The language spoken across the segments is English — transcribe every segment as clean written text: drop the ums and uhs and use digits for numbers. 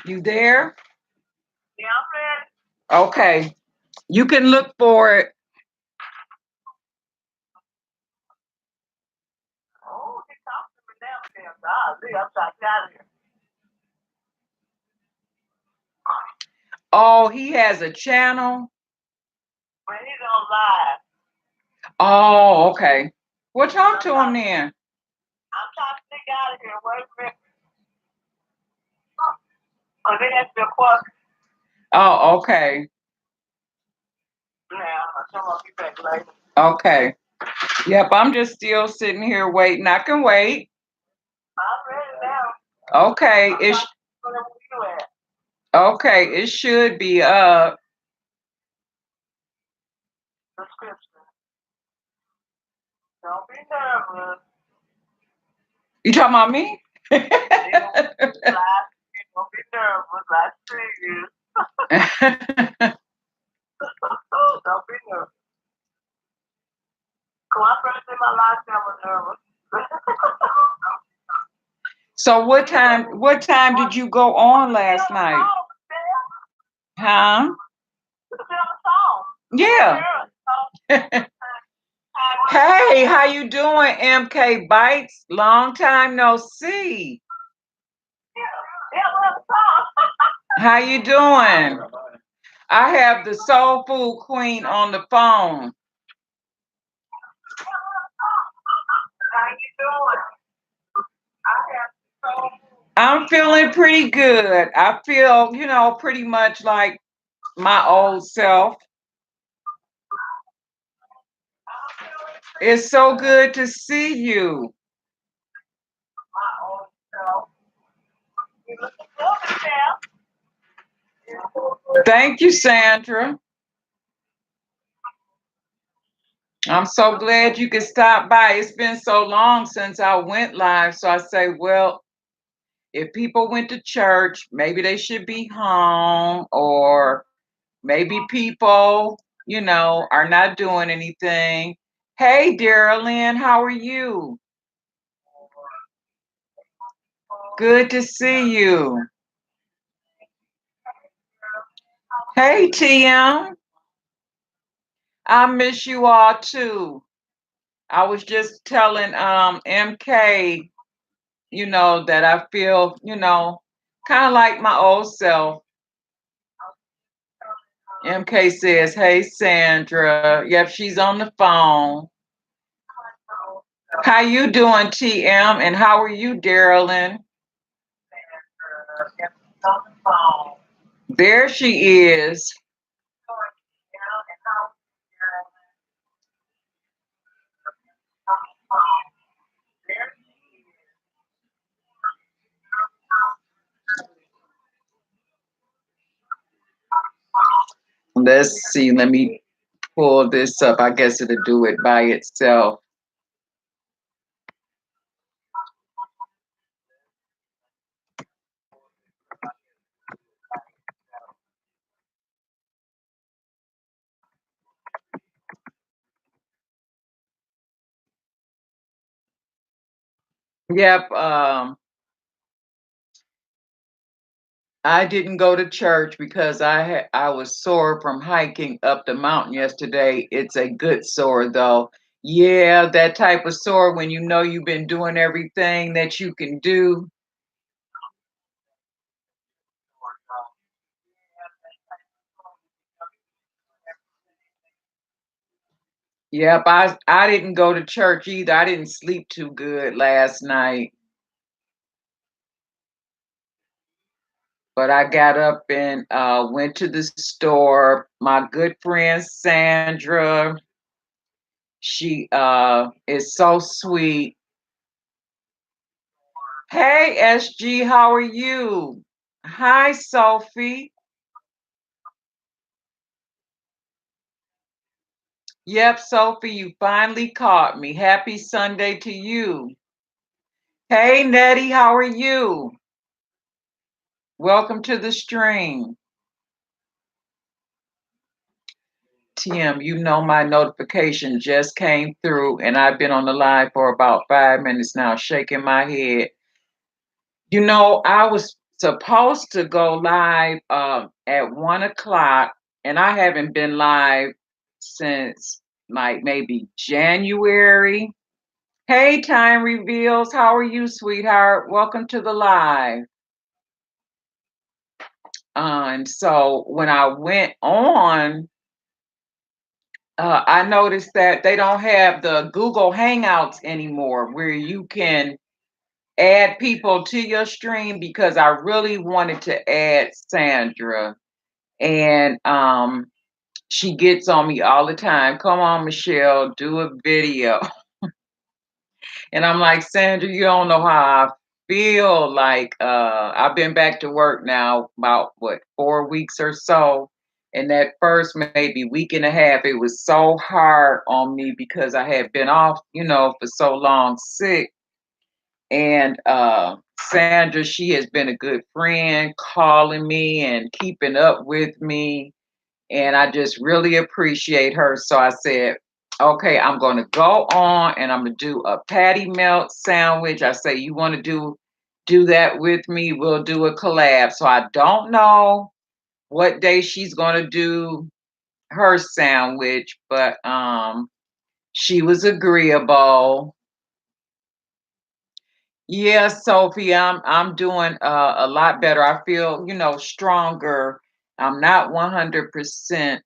You there? Yeah, I'm ready. Okay. You can look for it. Oh, he talking to me now, damn God. I'm trying to get out of here. Oh, he has a channel. But he's on live. Oh, okay. Well, talk to him then. I'm trying to get out of here. Wait a minute. Oh, they asked me a question. Oh, okay. Yeah, I'll be back later. Okay. Yep, I'm just still sitting here waiting. I can wait. I'm ready now. Okay. Whatever you at. Okay. It should be up. Description. Don't be nervous. You talking about me? Don't be nervous. I see you. Don't be nervous. Come on, first in my life, I was nervous. So what time did you go on last night? Huh? Yeah. Hey, how you doing, MK Bites? Long time no see. How you doing? I have the SoulFoodQueen on the phone. How you doing? I'm feeling pretty good. I feel, pretty much like my old self. It's so good to see you. My old self. You looking good, Michelle? Thank you, Sandra. I'm so glad you could stop by. It's been so long since I went live. So I say, well, if people went to church, maybe they should be home, or maybe people, are not doing anything. Hey, Darylyn, how are you? Good to see you. Hey, TM. I miss you all too. I was just telling MK, that I feel, kind of like my old self. MK says, hey, Sandra. Yep, she's on the phone. How you doing, TM? And how are you, Darylyn? There she is. Let's see. Let me pull this up. I guess it'll do it by itself. Yep. I didn't go to church because I was sore from hiking up the mountain yesterday. It's a good sore though. Yeah, that type of sore when you know you've been doing everything that you can do. Yep, I didn't go to church either. I didn't sleep too good last night. But I got up and went to the store. My good friend Sandra, she is so sweet. Hey SG, how are you? Hi Sophie. Yep, Sophie, you finally caught me. Happy Sunday to you. Hey Nettie, how are you? Welcome to the stream. Tim, my notification just came through and I've been on the line for about 5 minutes now, shaking my head. I was supposed to go live at 1 o'clock, and I haven't been live since like maybe January. Hey, Time Reveals, how are you, sweetheart? Welcome to the live. And so when I went on, I noticed that they don't have the Google Hangouts anymore, where you can add people to your stream, because I really wanted to add Sandra. And she gets on me all the time. Come on, Michelle, do a video. And I'm like, Sandra, you don't know how I feel. Like I've been back to work now about 4 weeks or so. And that first maybe week and a half, it was so hard on me because I had been off, for so long sick. And Sandra, she has been a good friend, calling me and keeping up with me. And I just really appreciate her. So I said, okay, I'm going to go on and I'm going to do a patty melt sandwich. I say, you want to do that with me? We'll do a collab. So I don't know what day she's going to do her sandwich, but she was agreeable. Yeah, Sophie, I'm doing a lot better. I feel, stronger. I'm not 100%.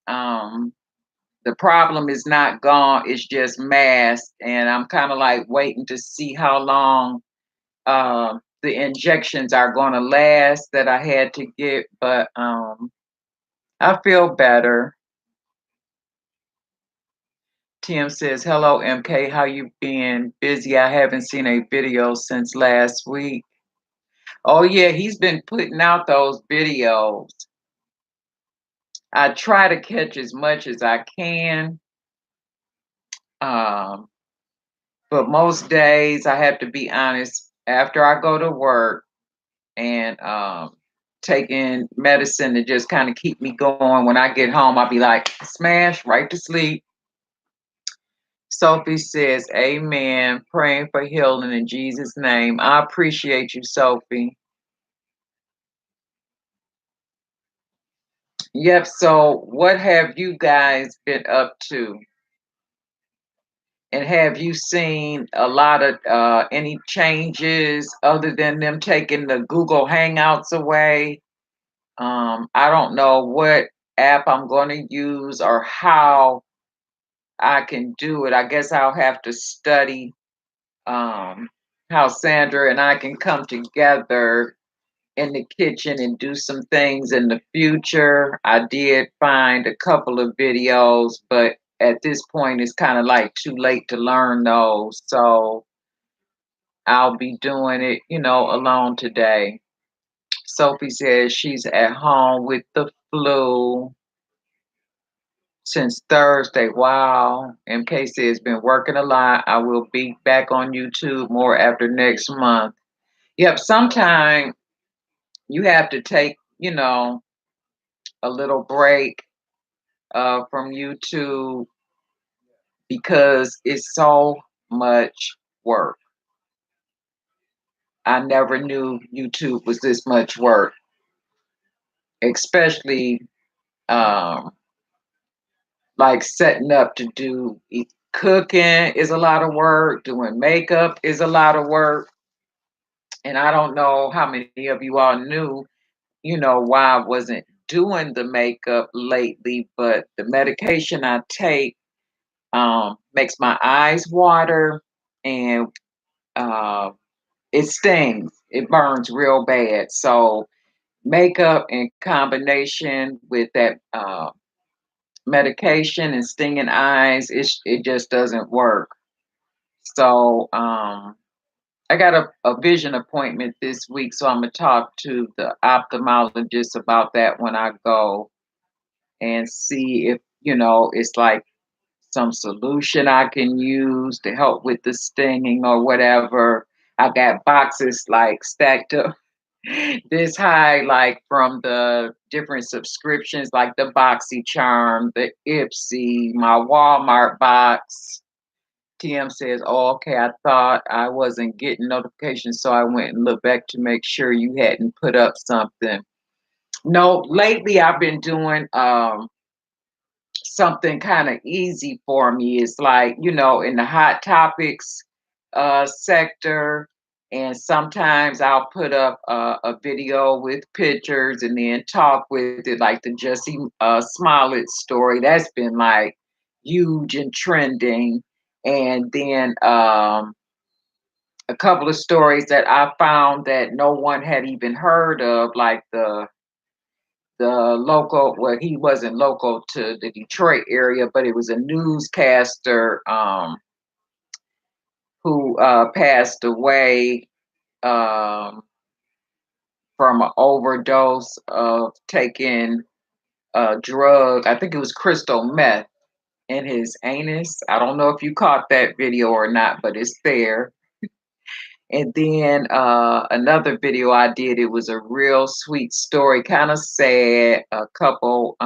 The problem is not gone. It's just masked, and I'm kind of like waiting to see how long the injections are going to last that I had to get. But I feel better. Tim says, "Hello, MK. How you been? Busy? I haven't seen a video since last week." Oh yeah, he's been putting out those videos. I try to catch as much as I can. Um, but most days I have to be honest, after I go to work and taking medicine to just kind of keep me going, when I get home, I'll be like, smash right to sleep. Sophie says, amen. Praying for healing in Jesus' name. I appreciate you, Sophie. Yep. So, what have you guys been up to? And have you seen a lot of any changes other than them taking the Google Hangouts away? I don't know what app I'm going to use or how I can do it. I guess I'll have to study how Sandra and I can come together in the kitchen and do some things in the future. I did find a couple of videos, but at this point, it's kind of like too late to learn those. So I'll be doing it, alone today. Sophie says she's at home with the flu since Thursday. Wow. MK says been working a lot. I will be back on YouTube more after next month. Yep, sometime you have to take, a little break from YouTube because it's so much work. I never knew YouTube was this much work, especially um, like setting up to do cooking is a lot of work, doing makeup is a lot of work. And I don't know how many of you all knew, why I wasn't doing the makeup lately, but the medication I take makes my eyes water, and uh, it stings. It burns real bad. So makeup in combination with that medication and stinging eyes, it just doesn't work. So I got a vision appointment this week, so I'm gonna talk to the ophthalmologist about that when I go and see if it's like some solution I can use to help with the stinging or whatever. I got boxes like stacked up this high, like from the different subscriptions, like the BoxyCharm, the Ipsy, my Walmart box. TM says, oh, okay, I thought I wasn't getting notifications, so I went and looked back to make sure you hadn't put up something. No, lately I've been doing something kind of easy for me. It's like, in the hot topics sector, and sometimes I'll put up a video with pictures and then talk with it, like the Jesse Smollett story. That's been like huge and trending. And then a couple of stories that I found that no one had even heard of, like the local, well, he wasn't local to the Detroit area, but it was a newscaster who passed away um, from an overdose of taking a drug. I think it was crystal meth in his anus. I don't know if you caught that video or not, but it's there. And then another video I did, it was a real sweet story, kind of sad. A couple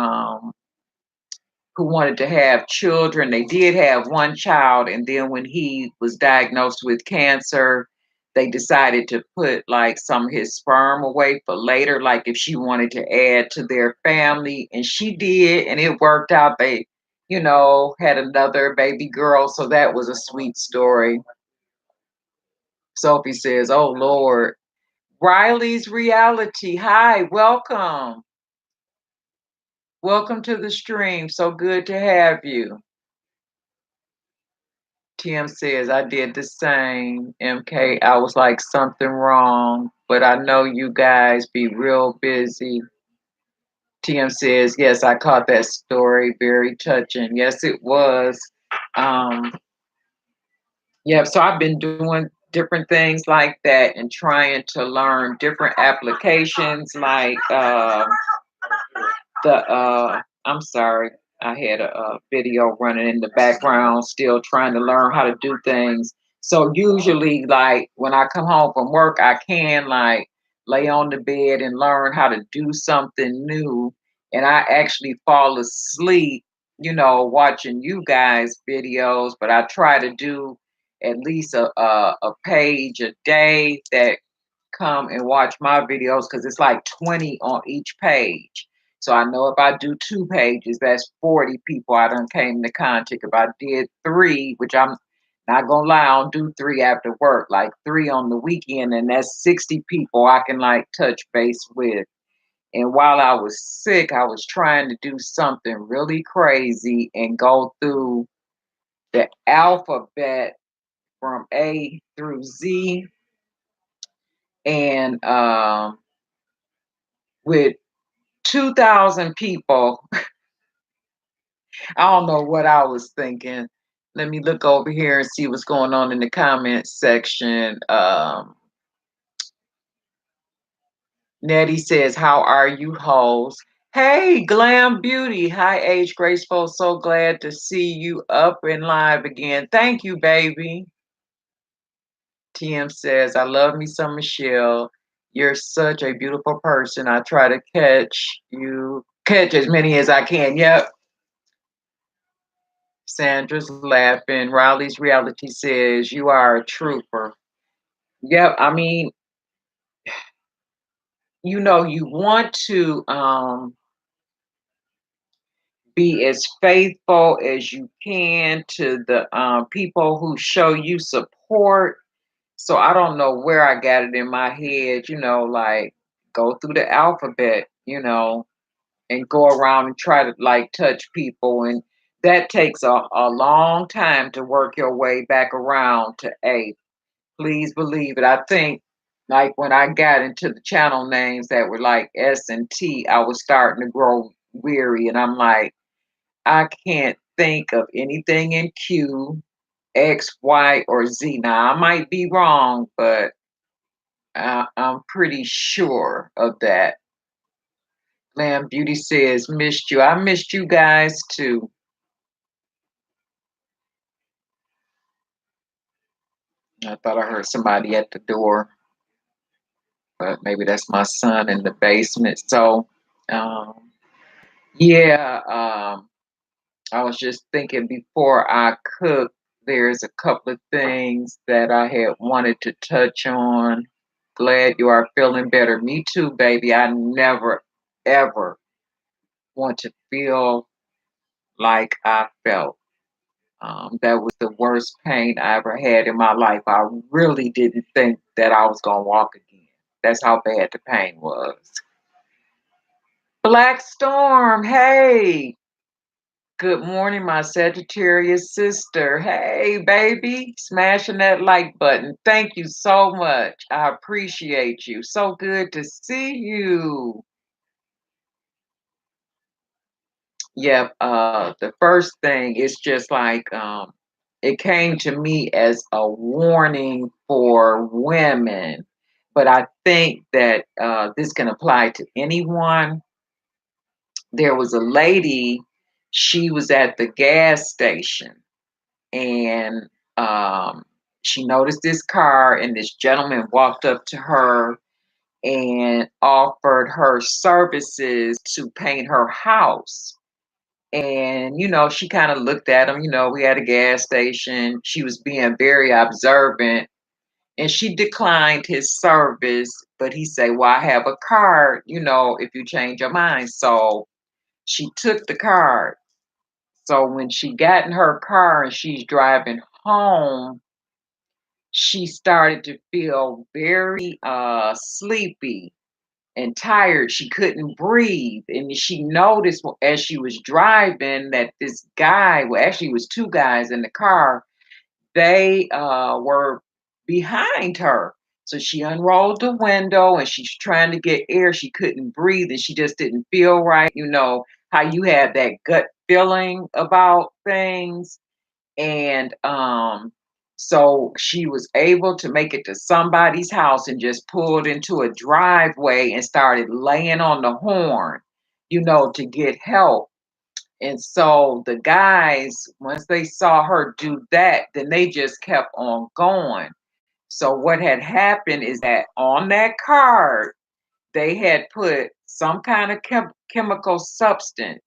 who wanted to have children. They did have one child, and then when he was diagnosed with cancer, they decided to put like some of his sperm away for later, like if she wanted to add to their family. And she did, and it worked out. They, had another baby girl. So that was a sweet story. Sophie says, oh Lord. Riley's Reality. Hi, welcome. Welcome to the stream. So good to have you. Tim says, I did the same. MK, I was like, something wrong, but I know you guys be real busy. Tim says, yes, I caught that story. Very touching. Yes, it was. Um, yeah, so I've been doing different things like that and trying to learn different applications like I'm sorry, I had a video running in the background, still trying to learn how to do things. So usually, like when I come home from work, I can like lay on the bed and learn how to do something new. And I actually fall asleep, watching you guys videos, but I try to do at least a page a day that come and watch my videos, because it's like 20 on each page. So I know if I do 2 pages, that's 40 people I done came into contact. If I did 3, which I'm not gonna lie, I'll do 3 after work, like 3 on the weekend, and that's 60 people I can like touch base with. And while I was sick, I was trying to do something really crazy and go through the alphabet from A through Z. And with 2,000 people, I don't know what I was thinking. Let me look over here and see what's going on in the comments section. Nettie says, how are you, hoes? Hey, Glam Beauty. Hi, AgedGraceful. So glad to see you up and live again. Thank you, baby. TM says, I love me some Michelle. You're such a beautiful person. I try to catch as many as I can. Yep. Sandra's laughing. Riley's Reality says, you are a trooper. Yep. I mean, you want to be as faithful as you can to the people who show you support. So I don't know where I got it in my head, like go through the alphabet, and go around and try to like touch people. And that takes a long time to work your way back around to A. Please believe it. I think like when I got into the channel names that were like S and T, I was starting to grow weary. And I'm like, I can't think of anything in Q, X, Y, or Z. Now, I might be wrong, but I'm pretty sure of that. Lamb Beauty says, missed you. I missed you guys too. I thought I heard somebody at the door, but maybe that's my son in the basement. So, yeah, I was just thinking before I cook, there's a couple of things that I had wanted to touch on. Glad you are feeling better. Me too, baby. I never, ever want to feel like I felt. That was the worst pain I ever had in my life. I really didn't think that I was going to walk again. That's how bad the pain was. Black Storm, hey. Good morning, my Sagittarius sister. Hey, baby, smashing that like button. Thank you so much. I appreciate you. So good to see you. Yep. The first thing is just like it came to me as a warning for women, but I think that this can apply to anyone. There was a lady, she was at the gas station and um, she noticed this car, and this gentleman walked up to her and offered her services to paint her house. And, she kind of looked at him. We had a gas station. She was being very observant and she declined his service. But he said, well, I have a card, if you change your mind. So she took the card. So when she got in her car and she's driving home, she started to feel very sleepy and tired. She couldn't breathe. And she noticed as she was driving that this guy, well, actually, it was two guys in the car, they were behind her. So she unrolled the window and she's trying to get air. She couldn't breathe and she just didn't feel right. You know how you have that gut feeling about things. And so she was able to make it to somebody's house and just pulled into a driveway and started laying on the horn, to get help. And so the guys, once they saw her do that, then they just kept on going. So what had happened is that on that card, they had put some kind of chemical substance,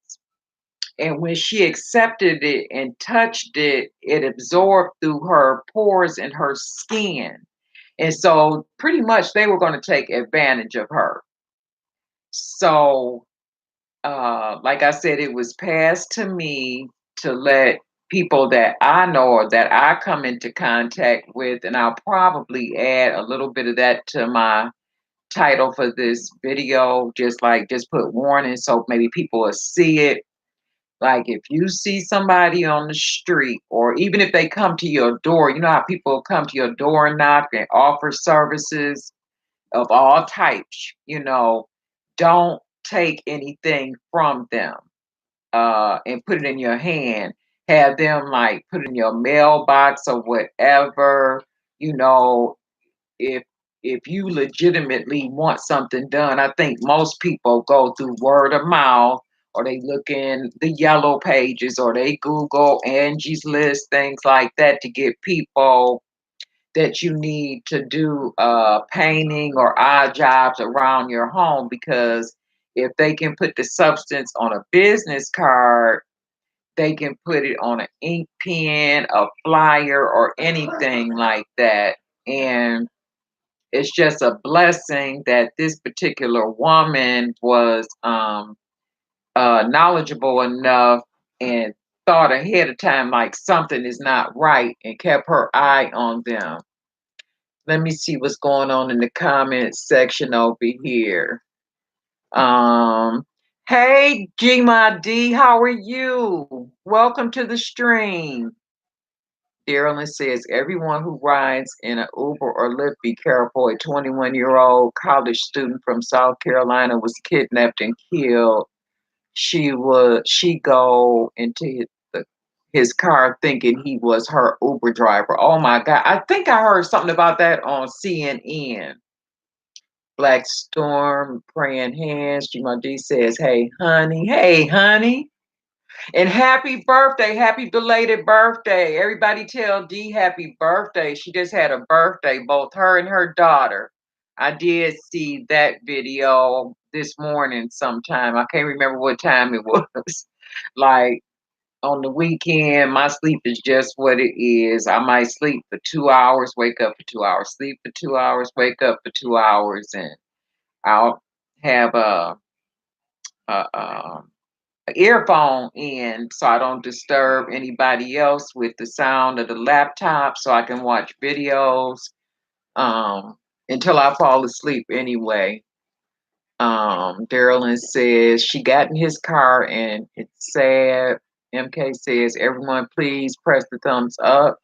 and when she accepted it and touched it, it absorbed through her pores in her skin. And so pretty much they were going to take advantage of her. So, like I said, it was passed to me to let people that I know or that I come into contact with, and I'll probably add a little bit of that to my title for this video, just put warning so maybe people will see it. Like if you see somebody on the street, or even if they come to your door, you know how people come to your door and knock and offer services of all types, don't take anything from them and put it in your hand. Have them like put it in your mailbox or whatever, you know, if you legitimately want something done. I think most people go through word of mouth, or they look in the yellow pages, or they Google Angie's List, things like that, to get people that you need to do painting or odd jobs around your home. Because if they can put the substance on a business card, they can put it on an ink pen, a flyer, or anything like that. And it's just a blessing that this particular woman was knowledgeable enough and thought ahead of time like something is not right and kept her eye on them. Let me see what's going on in the comments section over here. Um, hey, Gma D, how are you? Welcome to the stream. Darylyn says, everyone who rides in an Uber or Lyft, be careful. A 21-year-old college student from South Carolina was kidnapped and killed. She go into his car thinking he was her Uber driver. Oh my God. I think I heard something about that on CNN. Black Storm, praying hands. Gma D says, hey, honey. Hey, honey. And happy birthday, happy belated birthday. Everybody tell Dee happy birthday. She just had a birthday, both her and her daughter. I did see that video this morning sometime. I can't remember what time it was. Like On the weekend, my sleep is just what it is. I might sleep for 2 hours, wake up for 2 hours, sleep for 2 hours, wake up for 2 hours, and I'll have a earphone in so I don't disturb anybody else with the sound of the laptop, so I can watch videos um, until I fall asleep anyway. Darylyn says she got in his car and it's sad. MK says, everyone please press the thumbs up.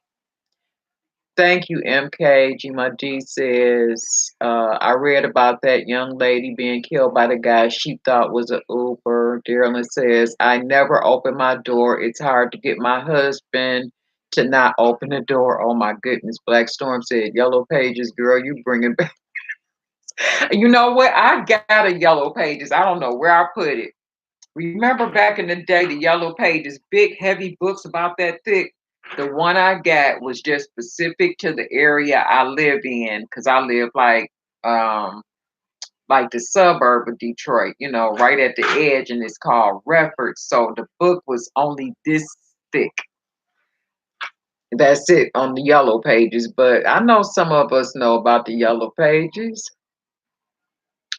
Thank you, MK. Gma D says, I read about that young lady being killed by the guy she thought was an Uber. Darylyn says, I never open my door. It's hard to get my husband to not open the door. Oh my goodness. Black Storm said, Yellow Pages, girl, you bring it back. You know what? I got a Yellow Pages. I don't know where I put it. Remember back in the day, the Yellow Pages, big, heavy books about that thick. The one I got was just specific to the area I live in, because I live um like the suburb of Detroit, right at the edge, and it's called Reference. So the book was only this thick. That's it on the Yellow Pages. But I know some of us know about the Yellow Pages.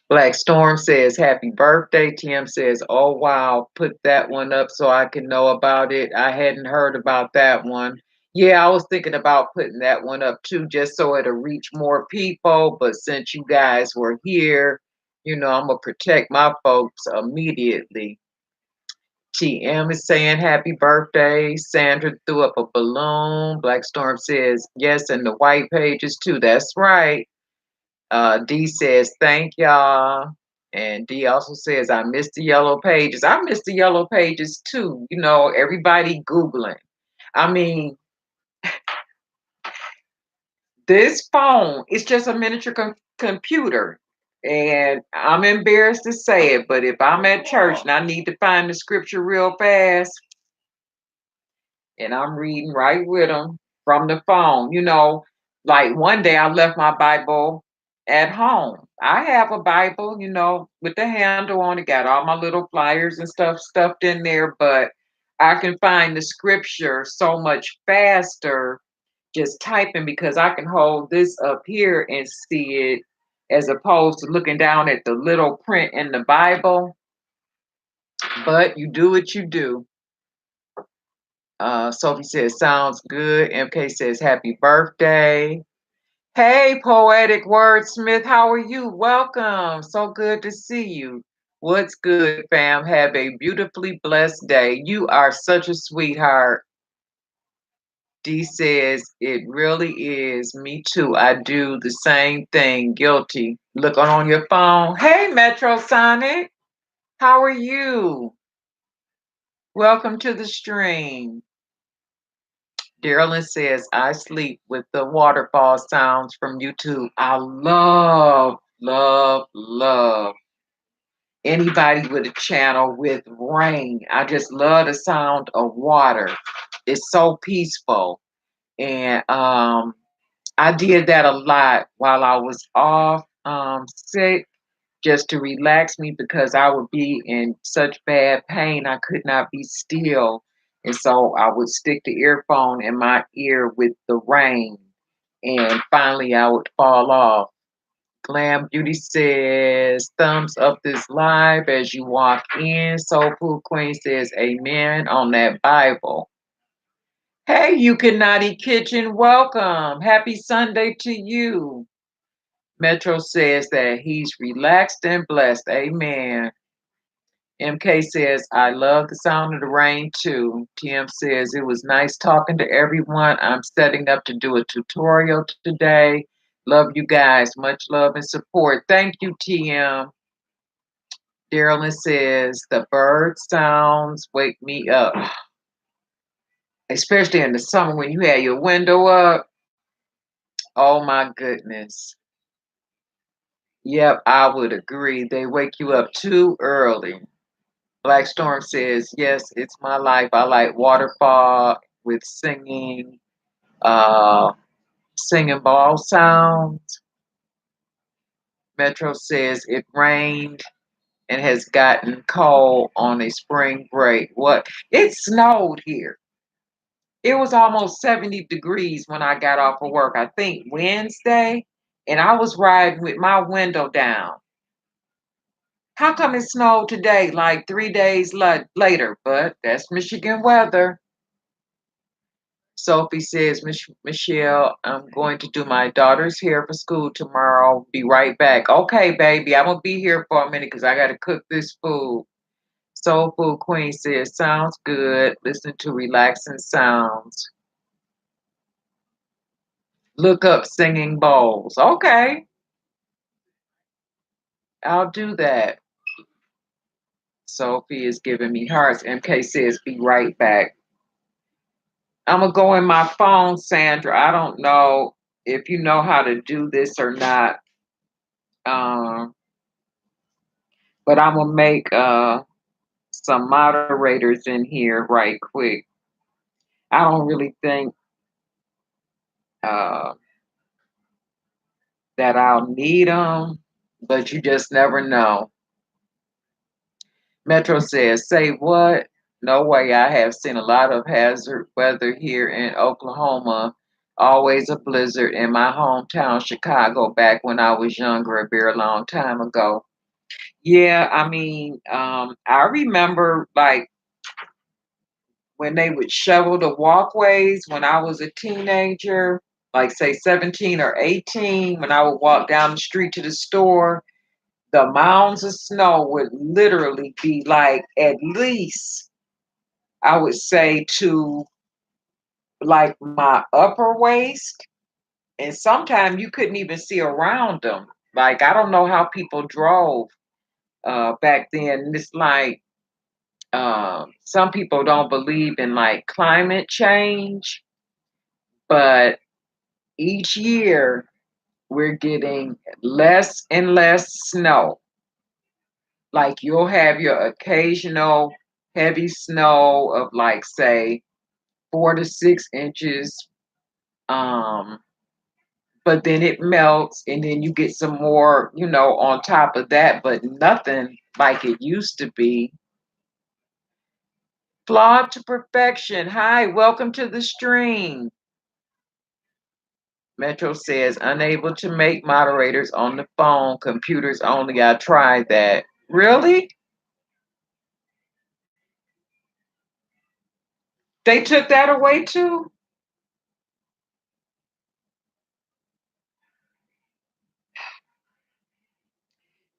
Black Storm says, happy birthday. Tim says, oh, wow, put that one up so I can know about it. I hadn't heard about that one. Yeah, I was thinking about putting that one up too, just so it'll reach more people. But since you guys were here, I'm going to protect my folks immediately. TM is saying happy birthday. Sandra threw up a balloon. Black Storm says, yes, and the white pages too. That's right. D says, thank y'all. And D also says, I missed the Yellow Pages. I missed the Yellow Pages too. Everybody Googling. I mean, this phone is just a miniature computer. And I'm embarrassed to say it, but if I'm at church and I need to find the scripture real fast, and I'm reading right with them from the phone. Like one day I left my Bible at home. I have a Bible, with the handle on it, got all my little flyers and stuff stuffed in there, but I can find the scripture so much faster just typing because I can hold this up here and see it as opposed to looking down at the little print in the Bible. But you do what you do. Sophie says, sounds good. MK says, happy birthday. Hey, Poetic Wordsmith, how are you? Welcome. So good to see you. What's good, fam? Have a beautifully blessed day. You are such a sweetheart. D says, it really is. Me too. I do the same thing. Guilty. Looking on your phone. Hey, Metro Sonic. How are you? Welcome to the stream. Darylyn says, I sleep with the waterfall sounds from YouTube. I love, love, love anybody with a channel with rain. I just love the sound of water. It's so peaceful. And I did that a lot while I was off sick, just to relax me because I would be in such bad pain. I could not be still. And so I would stick the earphone in my ear with the rain. And finally I would fall off. Glam Beauty says, thumbs up this live as you walk in. SoulFoodQueen says, amen on that Bible. Hey, You Naughty Kitchen, welcome. Happy Sunday to you. Metro says that he's relaxed and blessed. Amen. MK says, I love the sound of the rain too. TM says, it was nice talking to everyone. I'm setting up to do a tutorial today. Love you guys. Much love and support. Thank you, TM. Darylyn says, the bird sounds wake me up. Especially in the summer when you have your window up. Oh my goodness. Yep, I would agree. They wake you up too early. Black Storm says, yes, it's my life. I like waterfall with uh, singing ball sounds. Metro says it rained and has gotten cold on a spring break. What? It snowed here. It was almost 70 degrees when I got off of work, I think Wednesday, and I was riding with my window down. How come it snowed today, like 3 days later? But that's Michigan weather. Sophie says, Michelle, I'm going to do my daughter's hair for school tomorrow. Be right back. Okay, baby, I'm going to be here for a minute because I got to cook this food. Soul Food Queen says, sounds good. Listen to relaxing sounds. Look up singing bowls. Okay, I'll do that. Sophie is giving me hearts. MK says, be right back. I'm going to go in my phone, Sandra. I don't know if you know how to do this or not. Um, but I'm going to make some moderators in here right quick. I don't really think uh, that I'll need them, but you just never know. Metro says, say what? No way. I have seen a lot of hazard weather here in Oklahoma. Always a blizzard in my hometown, Chicago, back when I was younger, a very long time ago. Yeah, I mean, I remember like when they would shovel the walkways when I was a teenager, like say 17 or 18, when I would walk down the street to the store, the mounds of snow would literally be like at least, I would say, to like my upper waist. And sometimes you couldn't even see around them. Like, I don't know how people drove back then. It's like some people don't believe in like climate change, but each year we're getting less and less snow. Like you'll have your occasional heavy snow of like say 4 to 6 inches. Um, but then it melts and then you get some more, on top of that, but nothing like it used to be. Flawed to perfection. Hi, welcome to the stream. Metro says, unable to make moderators on the phone, computers only. I tried that. Really? They took that away too?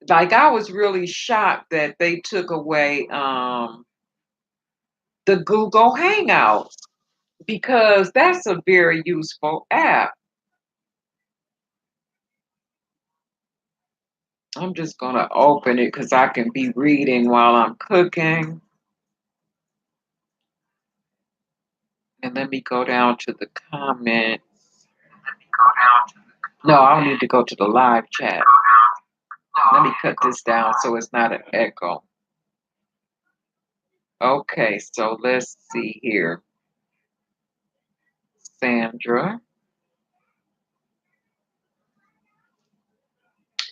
Like I was really shocked that they took away the Google Hangouts because that's a very useful app. I'm just going to open it because I can be reading while I'm cooking. And let me go down to the comments. No, I don't need to go to the live chat. Let me cut this down so it's not an echo. Okay, so let's see here. Sandra.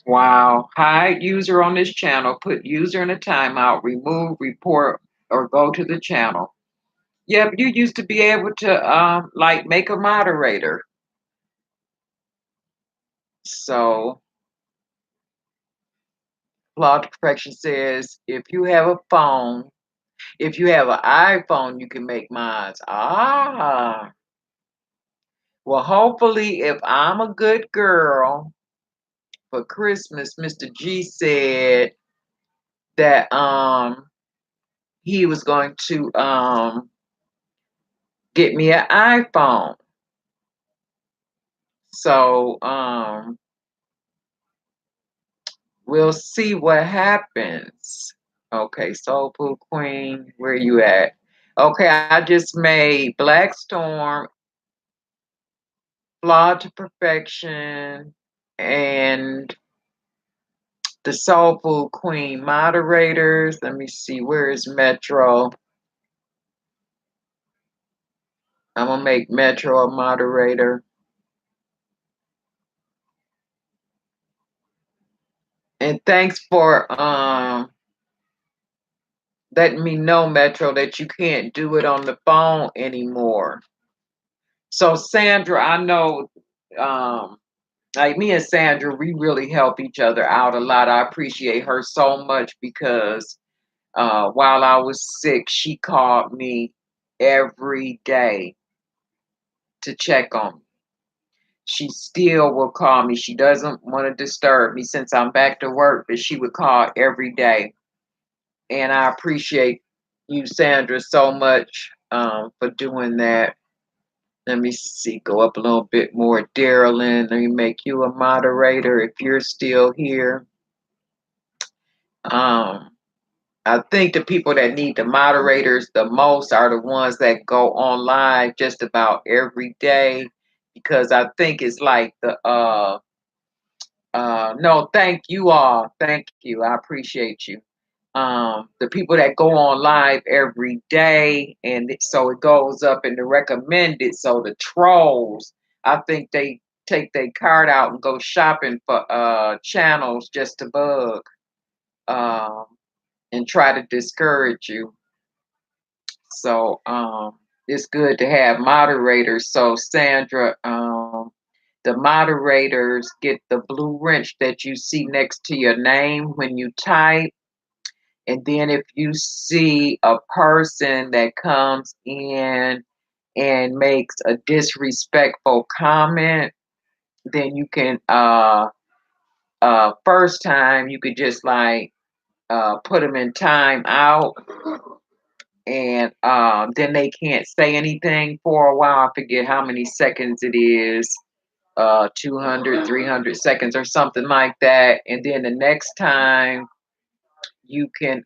Wow. Hide user on this channel. Put user in a timeout. Remove, report, or go to the channel. Yeah, but you used to be able to like make a moderator. So Law to Perfection says if you have a phone, if you have an iPhone, you can make mods. Ah. Well, hopefully, if I'm a good girl for Christmas, Mr. G said that he was going to get me an iPhone. So we'll see what happens. Okay, Soul Food Queen, where you at? Okay, I just made Black Storm, Flawed to Perfection, and the Soul Food Queen moderators. Let me see, where is Metro? I'm gonna make Metro a moderator. And thanks for letting me know, Metro, that you can't do it on the phone anymore. So Sandra, I know, um, like me and Sandra, we really help each other out a lot. I appreciate her so much because while I was sick, she called me every day to check on me. She still will call me. She doesn't want to disturb me since I'm back to work, but she would call every day. And I appreciate you, Sandra, so much for doing that. Let me see, go up a little bit more. Darylyn, let me make you a moderator if you're still here. Um, I think the people that need the moderators the most are the ones that go on live just about every day because I think it's like the no, thank you all. Thank you. I appreciate you. The people that go on live every day and so it goes up in the recommended. So the trolls, I think they take their card out and go shopping for channels just to bug um and try to discourage you. So it's good to have moderators. So Sandra, the moderators get the blue wrench that you see next to your name when you type. And then if you see a person that comes in and makes a disrespectful comment, then you can first time you could just like put them in time out and then they can't say anything for a while. I forget how many seconds it is, 200, 300 seconds or something like that. And then the next time you can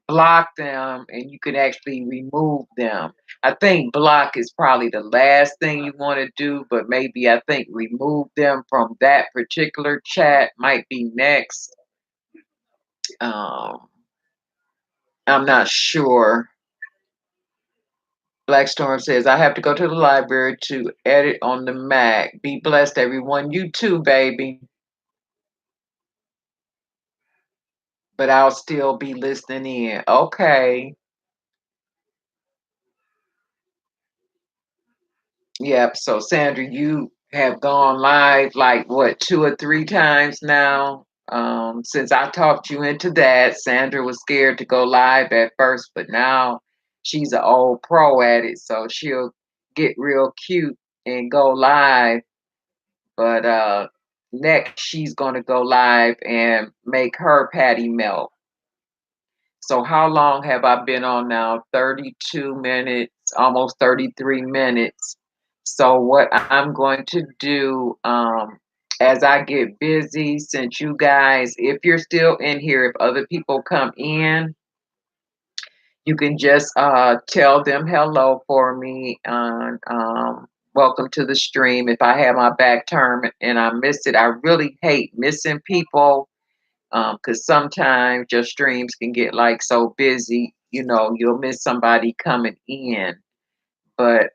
block them and you can actually remove them. I think block is probably the last thing you want to do, but maybe I think remove them from that particular chat might be next. Um, I'm not sure. Blackstorm says, I have to go to the library to edit on the Mac. Be blessed, everyone. You too, baby. But I'll still be listening in. Okay. Yep. So, Sandra, you have gone live like what, 2 or 3 times now? Since I talked you into that, Sandra was scared to go live at first, but now she's an old pro at it. So she'll get real cute and go live. But next she's going to go live and make her patty melt. So how long have I been on now? 32 minutes, almost 33 minutes. So what I'm going to do as I get busy, since you guys, if you're still in here, if other people come in, you can just tell them hello for me and welcome to the stream. If I have my back turned and I missed it, I really hate missing people because sometimes your streams can get like so busy, you know, you'll miss somebody coming in. But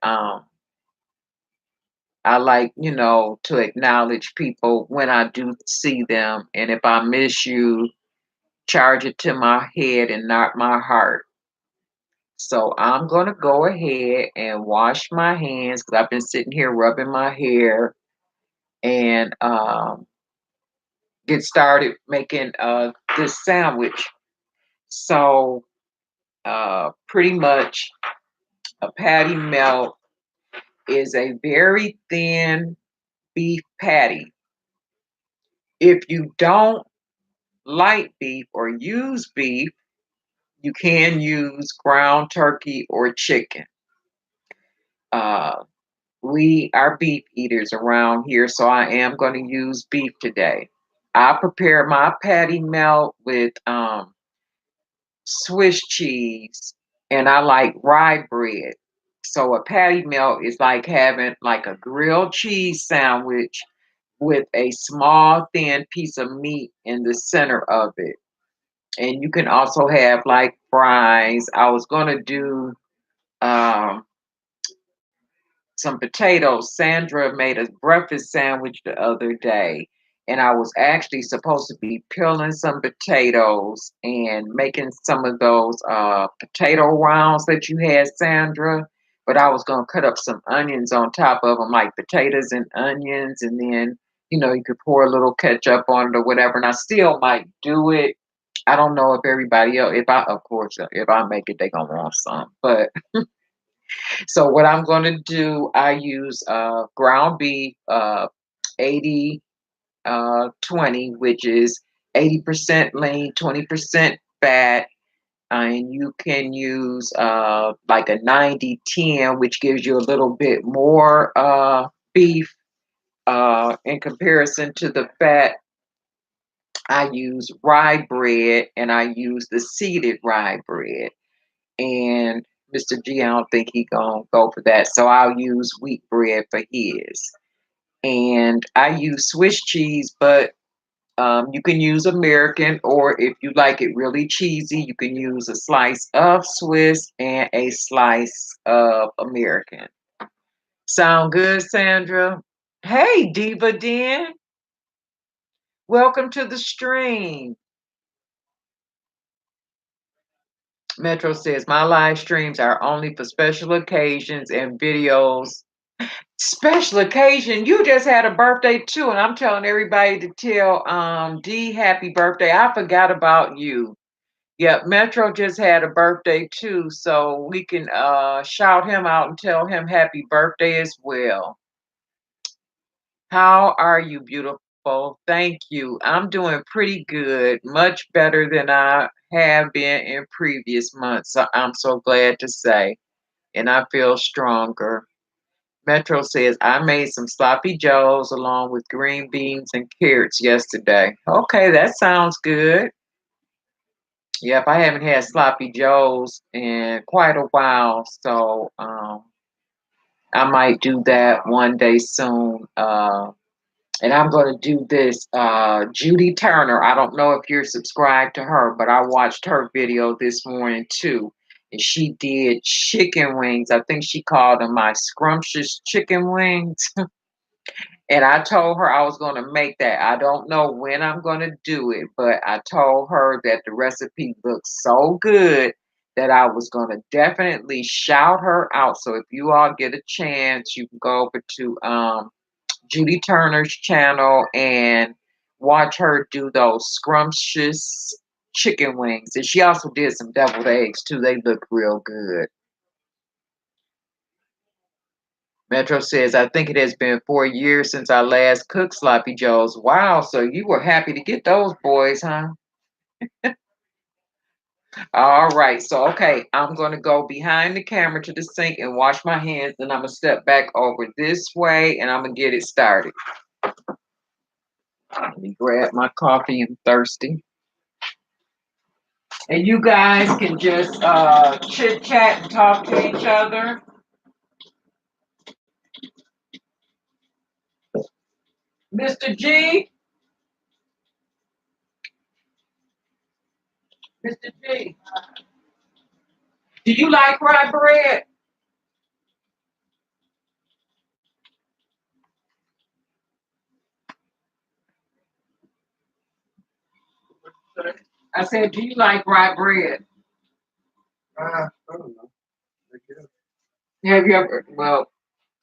I like, you know, to acknowledge people when I do see them. And if I miss you, charge it to my head and not my heart. So I'm going to go ahead and wash my hands because I've been sitting here rubbing my hair and get started making this sandwich. So pretty much a patty melt is a very thin beef patty. If you don't like beef or use beef, you can use ground turkey or chicken. Uh, we are beef eaters around here, so I am going to use beef today. I prepare my patty melt with Swiss cheese and I like rye bread. So a patty melt is like having like a grilled cheese sandwich with a small thin piece of meat in the center of it. And you can also have like fries. I was gonna do um, some potatoes. Sandra made a breakfast sandwich the other day, and I was actually supposed to be peeling some potatoes and making some of those potato rounds that you had, Sandra. But I was gonna cut up some onions on top of them, like potatoes and onions, and then you could pour a little ketchup on it or whatever. And I still might do it. I don't know if everybody else, if I, of course, if I make it, they gonna want some. But so what I'm gonna do, I use ground beef, 80 20, which is 80% lean, 20% fat. And you can use like a 90-10, which gives you a little bit more beef in comparison to the fat. I use rye bread and I use the seeded rye bread. And Mr. G, I don't think he gonna go for that. So I'll use wheat bread for his. And I use Swiss cheese, but you can use American, or if you like it really cheesy, you can use a slice of Swiss and a slice of American. Sound good, Sandra? Hey, Diva Den. Welcome to the stream. Metro says, my live streams are only for special occasions and videos. Special occasion, you just had a birthday too, and I'm telling everybody to tell D happy birthday. I forgot about you. Yeah, Metro just had a birthday too, so we can shout him out and tell him happy birthday as well. How are you, beautiful? Thank you. I'm doing pretty good, much better than I have been in previous months. So I'm so glad to say, and I feel stronger. Metro says, I made some sloppy joes along with green beans and carrots yesterday. Okay, that sounds good. Yep, I haven't had sloppy joes in quite a while, so I might do that one day soon. And I'm going to do this. Judy Turner, I don't know if you're subscribed to her, but I watched her video this morning too. And she did chicken wings. I think she called them my scrumptious chicken wings. And I told her I was going to make that. I don't know when I'm going to do it, but I told her that the recipe looked so good that I was going to definitely shout her out. So if you all get a chance, you can go over to Judy Turner's channel and watch her do those scrumptious chicken wings. And she also did some deviled eggs too. They look real good. Metro says, I think it has been 4 years since I last cooked sloppy joes. Wow, so you were happy to get those boys, huh? All right, so okay, I'm going to go behind the camera to the sink and wash my hands, and I'm going to step back over this way, and I'm going to get it started. Let me grab my coffee. I'm thirsty. And you guys can just chit-chat and talk to each other. Mr. G? Mr. G? Do you like rye bread? I said, do you like rye bread? I don't know. Have you ever? Well,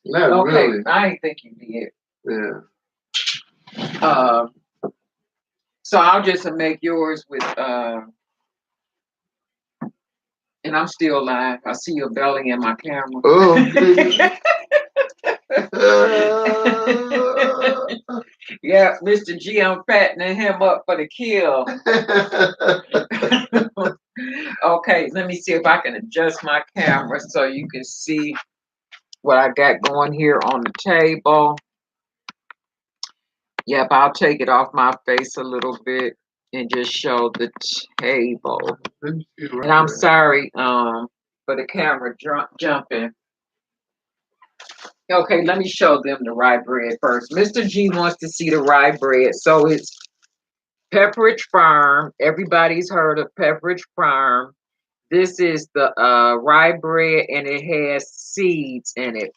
Not okay, really. I didn't think you did. Yeah. So I'll just make yours with, and I'm still live. I see your belly in my camera. Oh, Yeah, Mr. G, I'm fattening him up for the kill. Okay, let me see if I can adjust my camera so you can see what I got going here on the table. Yep, I'll take it off my face a little bit and just show the table. And I'm sorry for the camera jumping. Okay, let me show them the rye bread first. Mr. G wants to see the rye bread. So it's Pepperidge Farm. Everybody's heard of Pepperidge Farm. This is the rye bread, and it has seeds in it.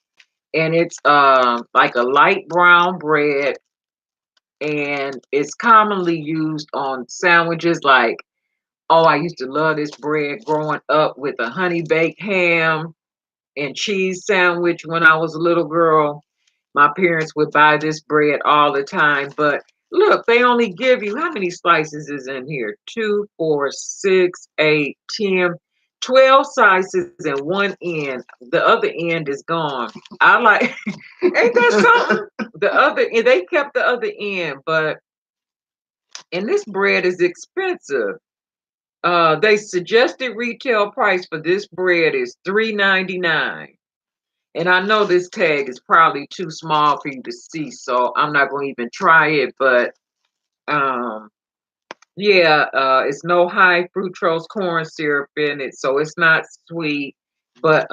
And it's like a light brown bread. and it's commonly used on sandwiches. Like, oh, I used to love this bread growing up with a honey baked ham and cheese sandwich when I was a little girl. My parents would buy this bread all the time. But look, they only give you, how many slices is in here? 2, 4, 6, 8, 10, 12 slices and one end. The other end is gone. I like, ain't that something? The other, they kept the other end, but, and this bread is expensive. They suggested retail price for this bread is $3.99. And I know this tag is probably too small for you to see, so I'm not going to even try it. But yeah, it's no high fructose corn syrup in it, so it's not sweet. But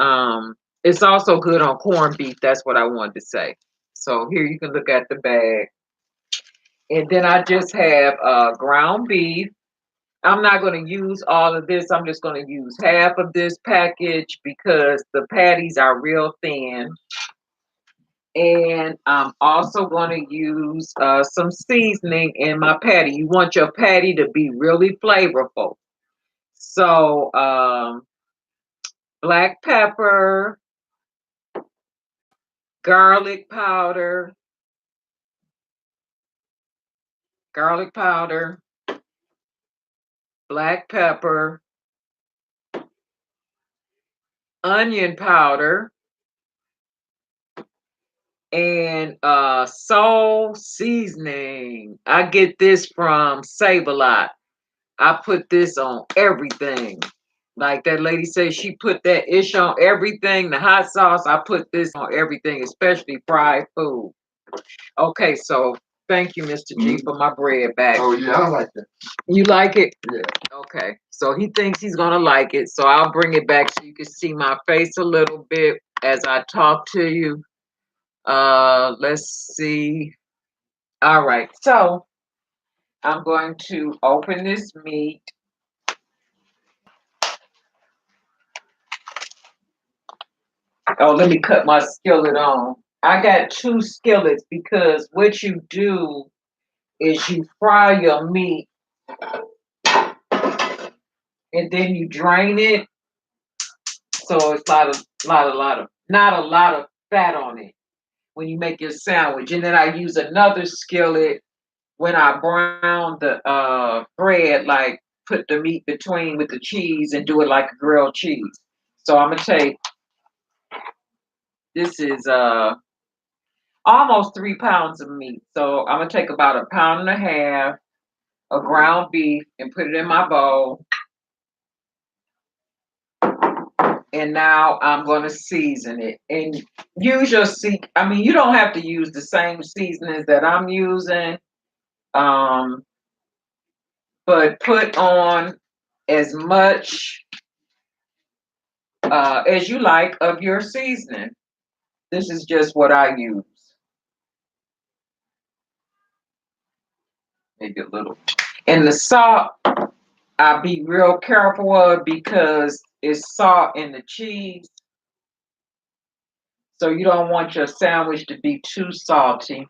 it's also good on corned beef. That's what I wanted to say. So here you can look at the bag. And then I just have ground beef. I'm not going to use all of this. I'm just going to use half of this package because the patties are real thin. And I'm also going to use some seasoning in my patty. You want your patty to be really flavorful. So black pepper, garlic powder, black pepper, onion powder, and soul seasoning. I get this from Save a Lot. I put this on everything. Like that lady says, she put that ish on everything. The hot sauce, I put this on everything, especially fried food. Okay, so thank you, Mr. G, for my bread back. Oh yeah, I like that. You like it? Yeah. Okay, so he thinks he's gonna like it. So I'll bring it back so you can see my face a little bit as I talk to you. Let's see. All right, so I'm going to open this meat. Oh, let me cut my skillet on. I got 2 skillets because what you do is you fry your meat and then you drain it. So it's not a lot of fat on it when you make your sandwich. And then I use another skillet when I brown the bread, like put the meat between with the cheese and do it like a grilled cheese. So I'm gonna take, this is almost 3 pounds of meat. So I'm gonna take about 1.5 pounds of ground beef and put it in my bowl. And now I'm gonna season it. And use your you don't have to use the same seasonings that I'm using. But put on as much as you like of your seasoning. This is just what I use. Maybe a little. And the salt, I'll be real careful of because it's salt in the cheese. So you don't want your sandwich to be too salty.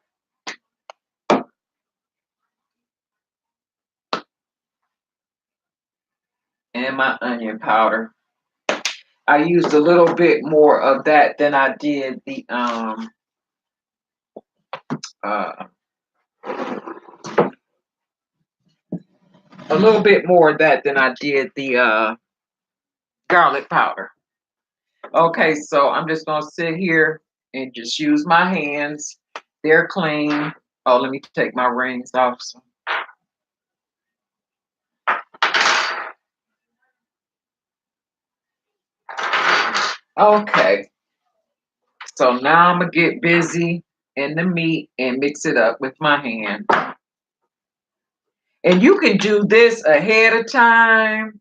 And my onion powder. I used a little bit more of that than I did the a little bit more of that than I did the garlic powder. Okay, so I'm just gonna sit here and just use my hands. They're clean. Oh, let me take my rings off. Okay, so now I'm gonna get busy in the meat and mix it up with my hand. And you can do this ahead of time.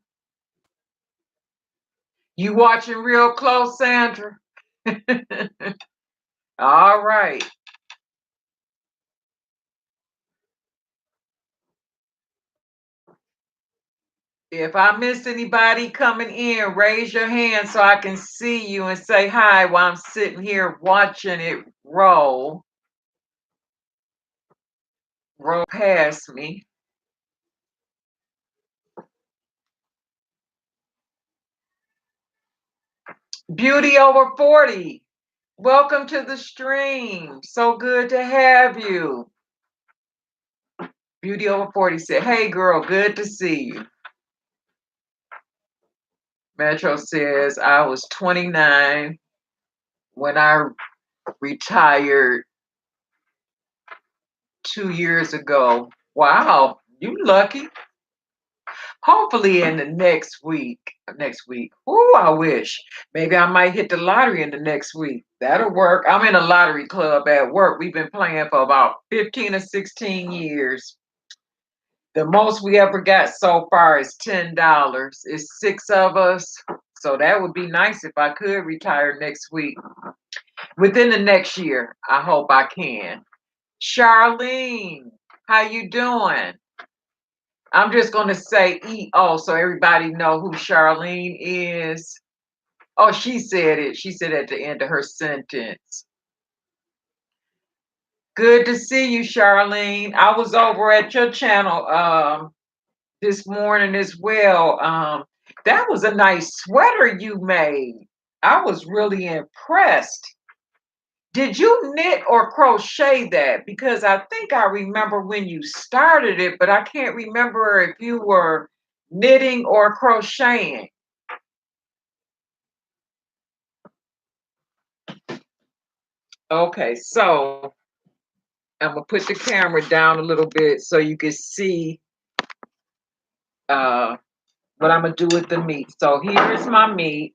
You watching real close, Sandra? All right. If I miss anybody coming in, raise your hand so I can see you and say hi while I'm sitting here watching it roll. roll past me. Beauty over 40. Welcome to the stream. So good to have you. Beauty over 40 said, hey girl, good to see you. Metro says, I was 29 when I retired 2 years ago. Wow, you lucky. Hopefully in the next week. Ooh, I wish. Maybe I might hit the lottery in the next week. That'll work. I'm in a lottery club at work. We've been playing for about 15 or 16 years. The most we ever got so far is $10. It's 6 of us. So that would be nice if I could retire next week. Within the next year, I hope I can. Charlene, how you doing? I'm just going to say EO so everybody know who Charlene is. Oh, she said it. She said at the end of her sentence. Good to see you, Charlene. I was over at your channel this morning as well. That was a nice sweater you made. I was really impressed. Did you knit or crochet that? Because I think I remember when you started it, but I can't remember if you were knitting or crocheting. Okay, so I'm gonna put the camera down a little bit so you can see what I'm gonna do with the meat. So here's my meat,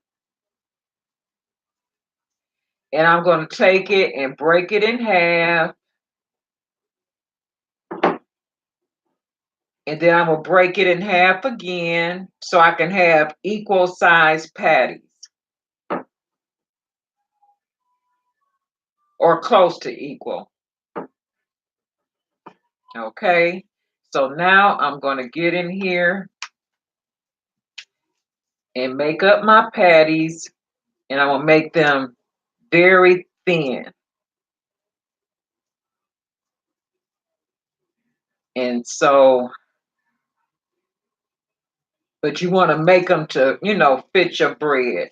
and I'm gonna take it and break it in half. And then I'm gonna break it in half again so I can have equal size patties or close to equal. Okay, so now I'm gonna get in here and make up my patties, and I'm gonna make them very thin. And so, but you want to make them to, fit your bread.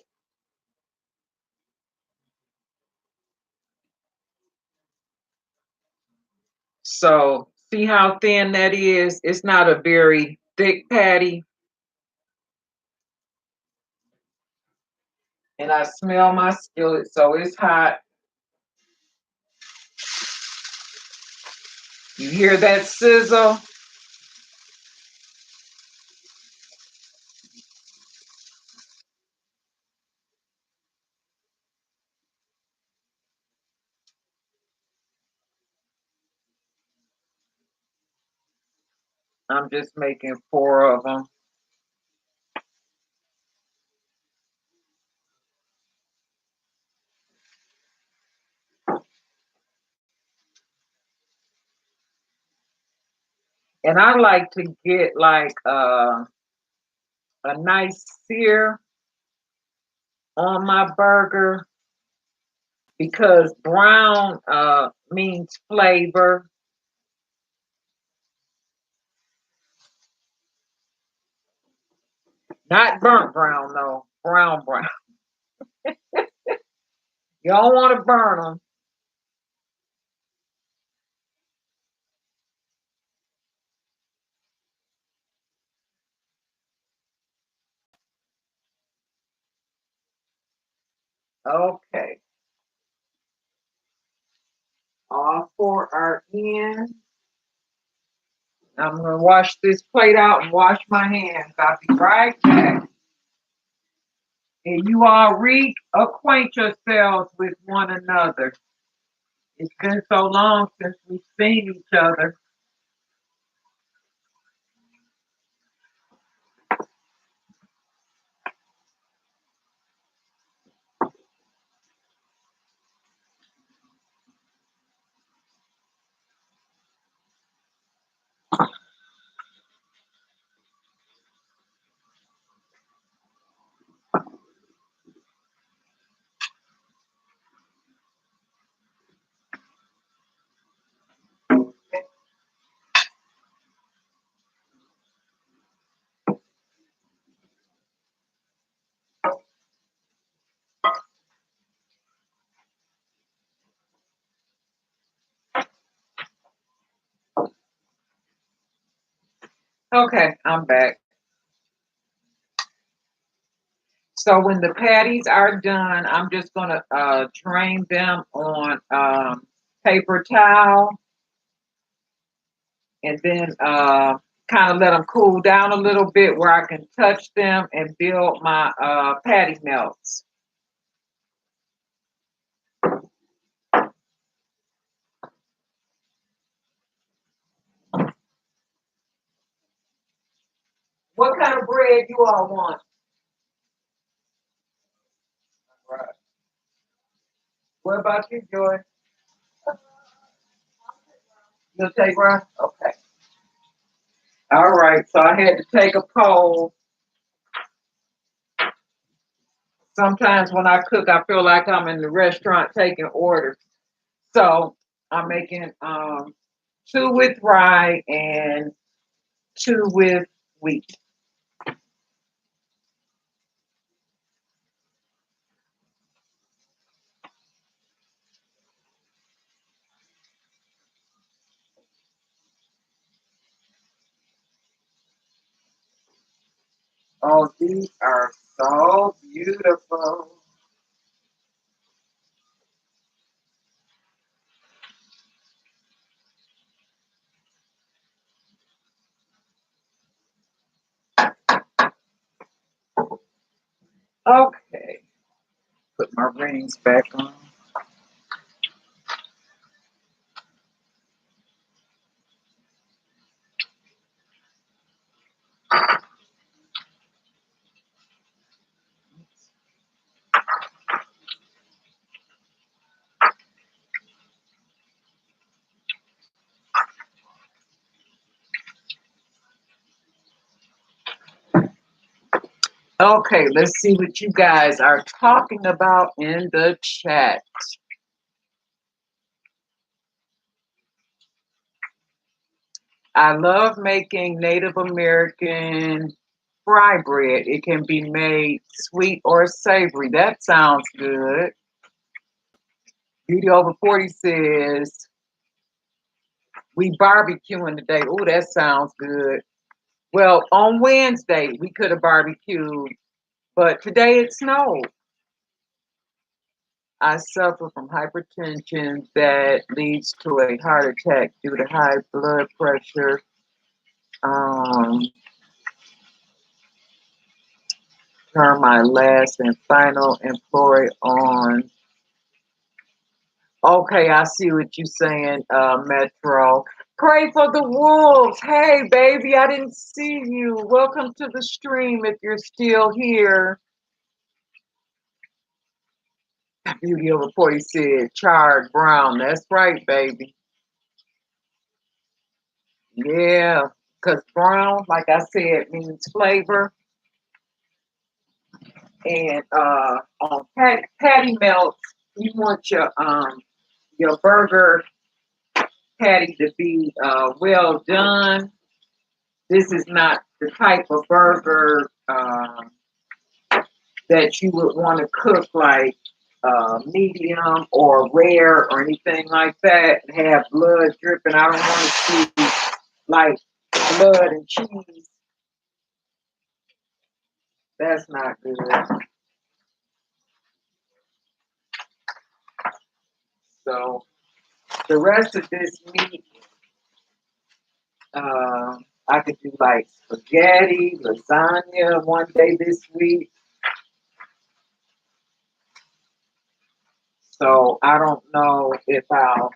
So see how thin that is? It's not a very thick patty. And I smell my skillet, so it's hot. You hear that sizzle? I'm just making 4 of them. And I like to get like a nice sear on my burger because brown means flavor. Not burnt brown, though. Brown. You don't want to burn them. Okay. All 4 are in. I'm going to wash this plate out and wash my hands. I'll be right back. And you all reacquaint yourselves with one another. It's been so long since we've seen each other. Okay, I'm back. So when the patties are done, I'm just gonna drain them on paper towel and then kind of let them cool down a little bit where I can touch them and build my patty melts. What kind of bread you all want? Right. What about you, Joy? You'll take one? Okay. All right. So I had to take a poll. Sometimes when I cook, I feel like I'm in the restaurant taking orders. So I'm making two with rye and two with wheat. Oh, these are so beautiful. Okay, put my rings back on. Okay, let's see what you guys are talking about in the chat. I love making Native American fry bread. It can be made sweet or savory. That sounds good. Beauty over 40 says, we barbecuing today. Oh, that sounds good. Well, on Wednesday, we could have barbecued, but today it snowed. I suffer from hypertension that leads to a heart attack due to high blood pressure. Um, Turn my last and final employ on. Okay, I see what you're saying, Metro. Pray for the wolves. Hey, baby, I didn't see you. Welcome to the stream if you're still here. Beauty over 40 said charred brown. That's right, baby. Yeah, because brown, like I said, means flavor. And on patty melts, you want your burger patty to be well done. This is not the type of burger that you would want to cook like medium or rare or anything like that. Have blood dripping. I don't want to see like blood and cheese. That's not good. So the rest of this meat, I could do like spaghetti, lasagna one day this week. So I don't know if I'm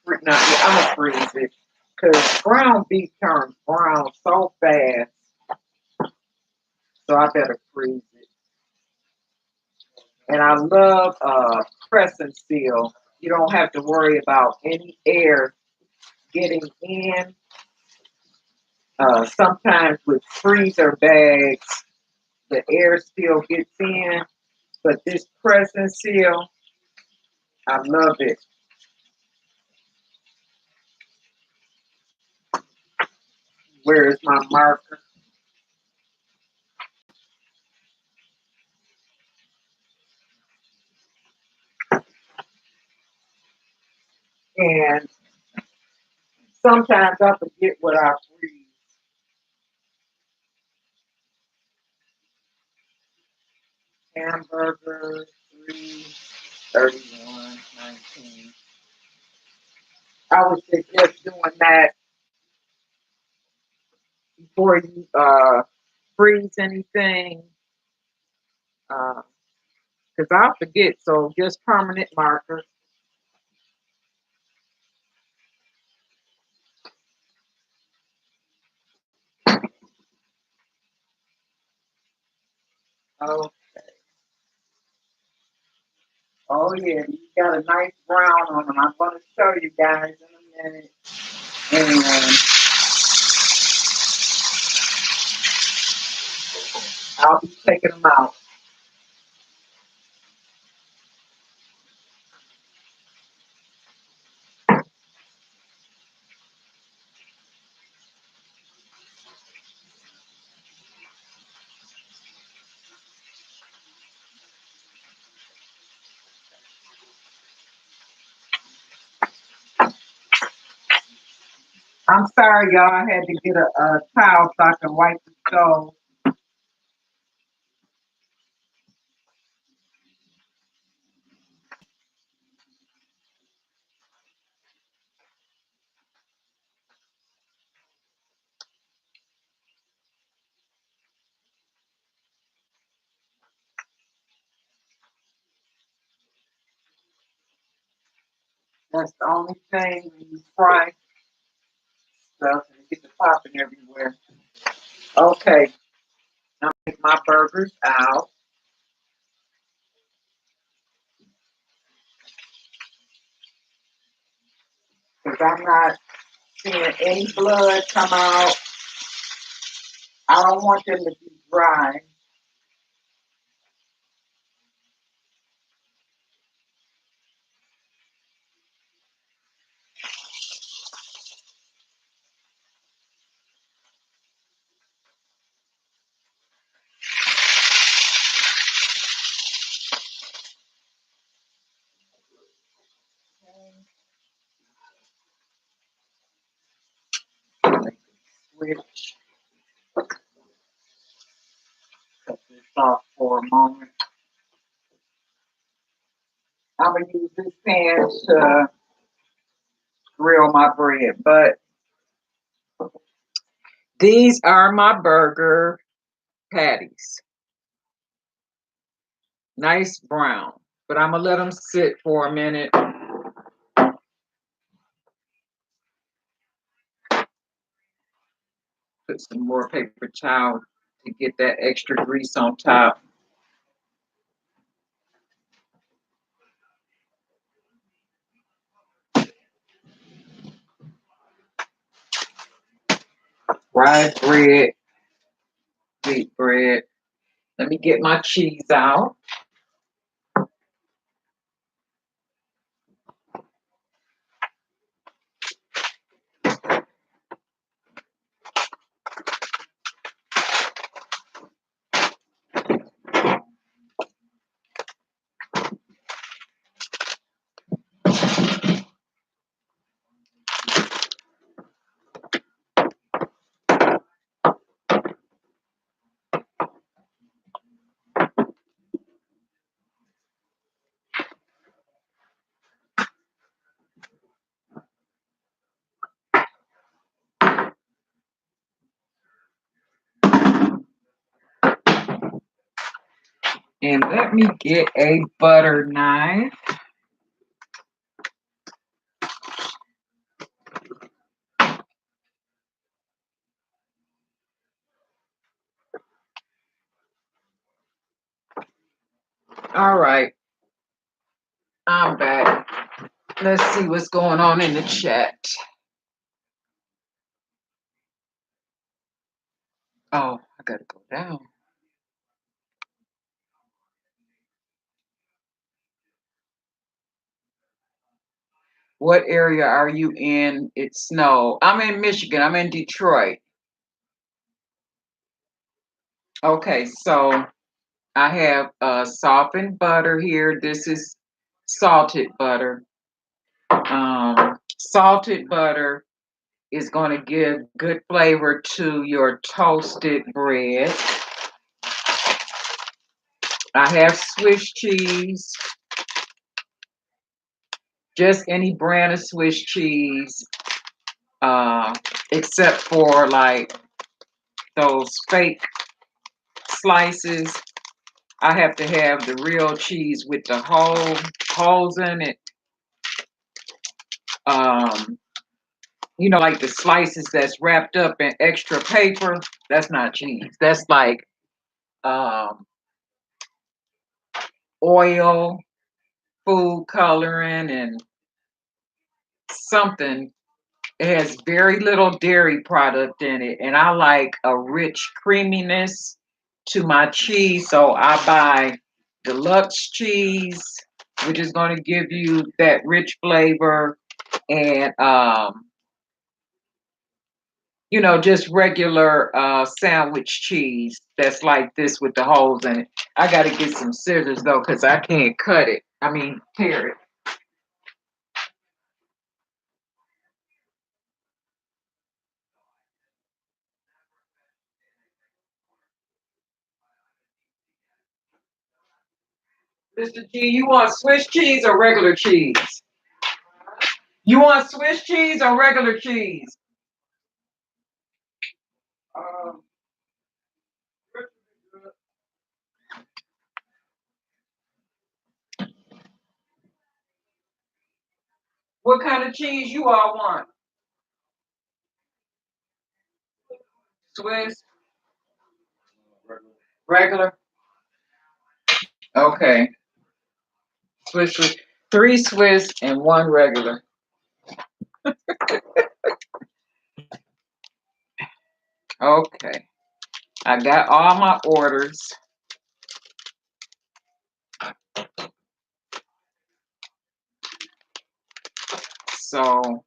gonna freeze it because ground beef turns brown so fast. So I better freeze it. And I love crescent seal. You don't have to worry about any air getting in. Sometimes with freezer bags, the air still gets in, but this crescent seal, I love it. Where is my marker? And sometimes I forget what I freeze. hamburger, 331.19. I would suggest doing that before you freeze anything, because I'll forget. So just permanent marker. Okay. Oh yeah, you got a nice brown on them. I'm going to show you guys in a minute. And I'll be taking them out. I'm sorry, y'all. I had to get a towel so I can wipe the stove. That's the only thing when you fry stuff and it gets popping everywhere. Okay, now take my burgers out because I'm not seeing any blood come out. I don't want them to be dry. Switch. Cut this off for a moment. I'm going to use this pan to grill my bread, but these are my burger patties. Nice brown, but I'm going to let them sit for a minute. Put some more paper towel to get that extra grease on top. Fried bread, wheat bread. Let me get my cheese out. And let me get a butter knife. All right, I'm back. Let's see what's going on in the chat. Oh, I gotta go down. What area are you in? It's snow. I'm in Michigan. I'm in Detroit. Okay, so I have softened butter here. This is salted butter. Salted butter is going to give good flavor to your toasted bread. I have Swiss cheese, just any brand of Swiss cheese, except for like those fake slices. I have to have the real cheese with the holes in it. You know, like the slices that's wrapped up in extra paper. That's not cheese. That's like um, oil, food coloring, and something. It has very little dairy product in it, and I like a rich creaminess to my cheese, so I buy deluxe cheese, which is going to give you that rich flavor, and you know, just regular sandwich cheese that's like this with the holes in it. I got to get some scissors though, because I can't cut it. I mean, tear it. Mr. G, you want Swiss cheese or regular cheese? You want Swiss cheese or regular cheese? Um, what kind of cheese you all want? Swiss? Regular? Okay. Swiss. Three Swiss and one regular. Okay. I got all my orders. So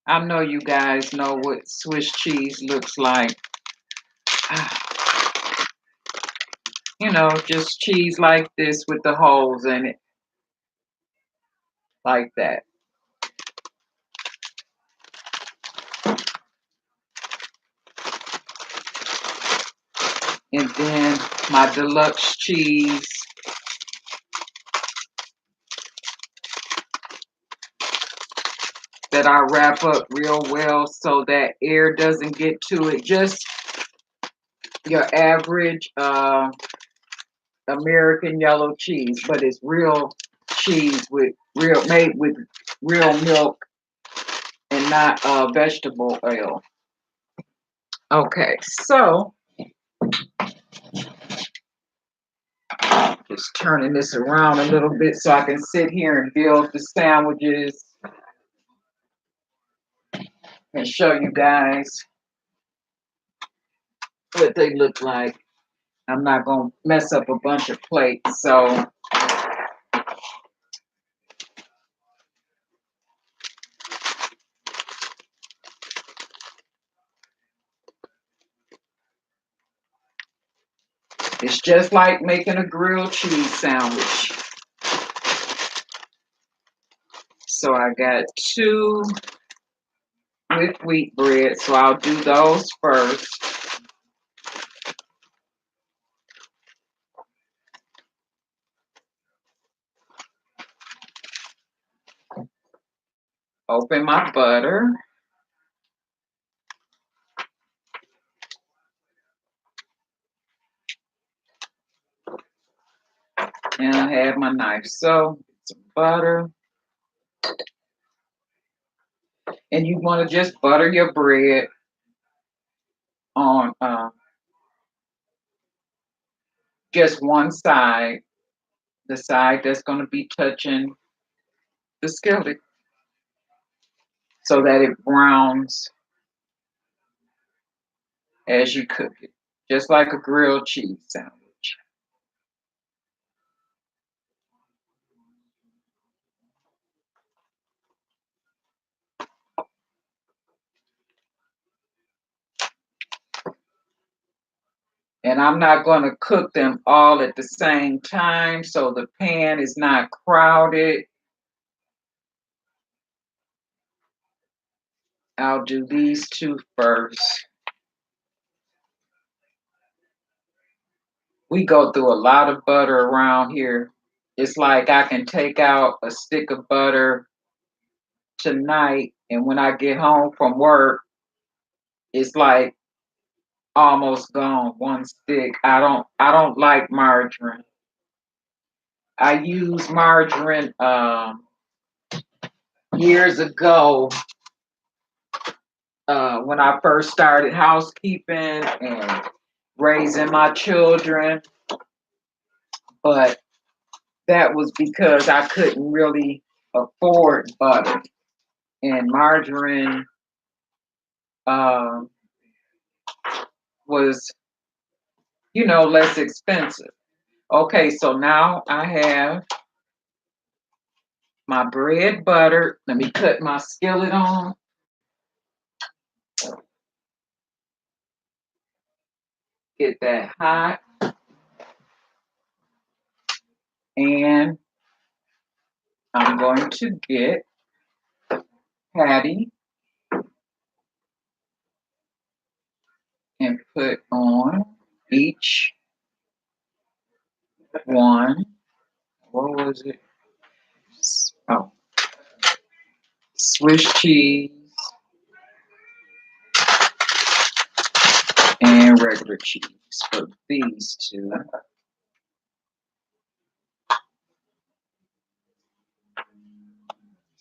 I know you guys know what Swiss cheese looks like. You know, just cheese like this with the holes in it, like that. And then my deluxe cheese. That I wrap up real well so that air doesn't get to it. Just your average American yellow cheese, but it's real cheese with real made with real milk and not vegetable oil. Okay, so just turning this around a little bit so I can sit here and build the sandwiches and show you guys what they look like. I'm not gonna mess up a bunch of plates, so it's just like making a grilled cheese sandwich. So I got two with wheat bread, so I'll do those first. Open my butter. And I have my knife. So some butter. And you want to just butter your bread on just one side, the side that's going to be touching the skillet, so that it browns as you cook it, just like a grilled cheese sandwich. And I'm not going to cook them all at the same time so the pan is not crowded. I'll do these two first. We go through a lot of butter around here. It's like I can take out a stick of butter tonight, and when I get home from work, it's like almost gone, one stick. I don't like margarine. I used margarine years ago when I first started housekeeping and raising my children, but that was because I couldn't really afford butter, and margarine was, less expensive. Okay, so now I have my bread buttered. Let me cut my skillet on. Get that hot. And I'm going to get patty and put on each one. What was it? Oh, Swiss cheese and regular cheese for these two.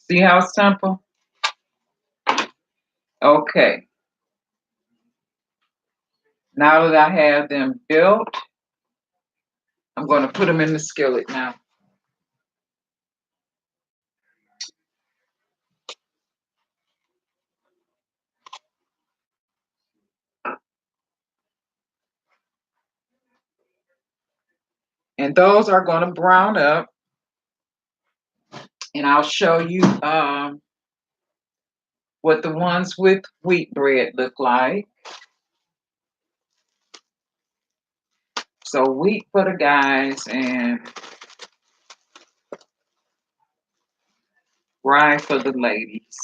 See how simple? Okay. Now that I have them built, I'm going to put them in the skillet now. And those are going to brown up. And I'll show you what the ones with wheat bread look like. So wheat for the guys and rye for the ladies.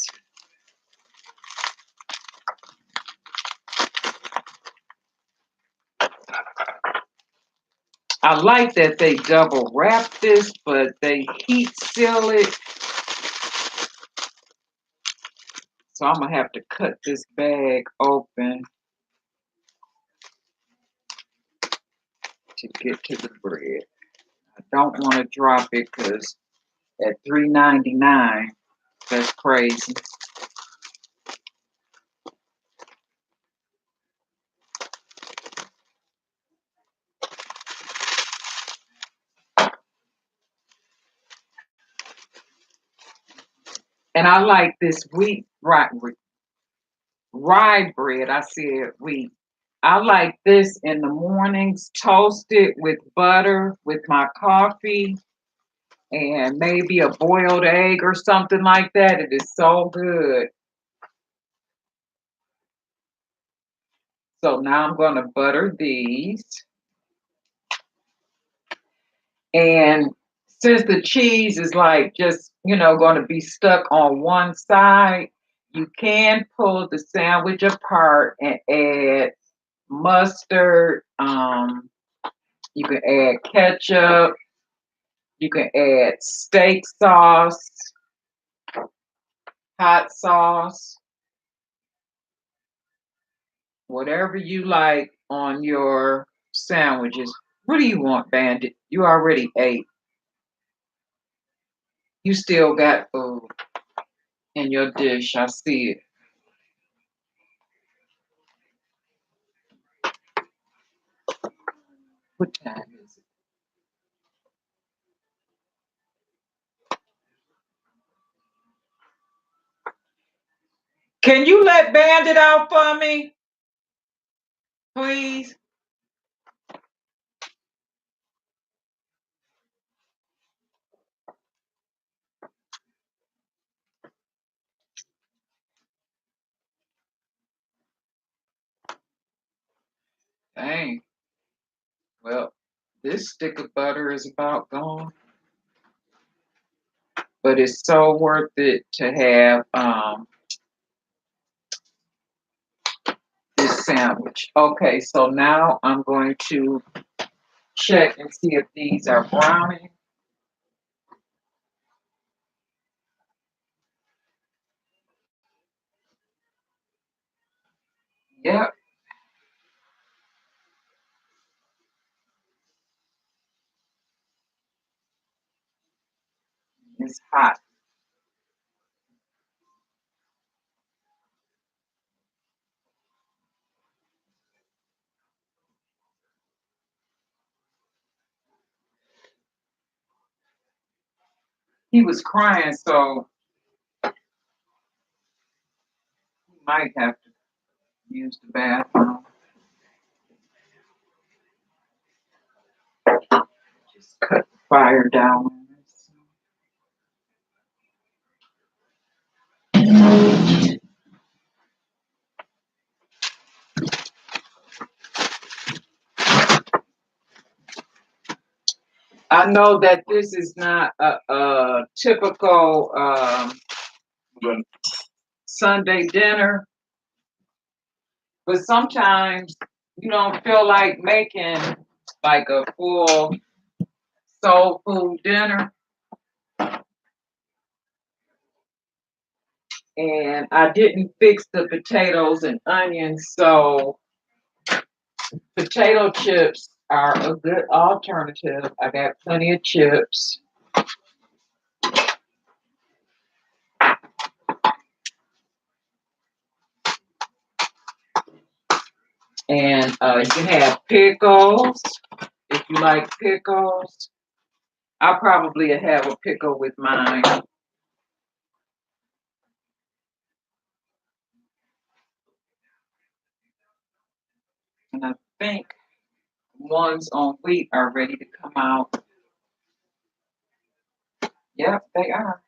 I like that they double wrap this, but they heat seal it. So I'm gonna have to cut this bag open to get to the bread. I don't want to drop it because at $3.99, that's crazy. And I like this wheat rye bread. I said wheat. I like this in the mornings, toasted with butter with my coffee and maybe a boiled egg or something like that. It is so good. So now I'm going to butter these. And since the cheese is like just, going to be stuck on one side, you can pull the sandwich apart and add mustard. You can add ketchup. You can add steak sauce, hot sauce, whatever you like on your sandwiches. What do you want, Bandit? You already ate. You still got food in your dish. I see it. What time is it? Can you let Bandit out for me, please? Dang. Well, this stick of butter is about gone, but it's so worth it to have this sandwich. Okay, so now I'm going to check and see if these are browning. Yep. It's hot. He was crying, so he might have to use the bathroom. Just cut the fire down. I know that this is not a typical Sunday dinner, but sometimes you don't feel like making like a full soul food dinner. And I didn't fix the potatoes and onions, so potato chips are a good alternative. I got plenty of chips. And you can have pickles if you like pickles. I'll probably have a pickle with mine. And I think ones on wheat are ready to come out. Yep, they are.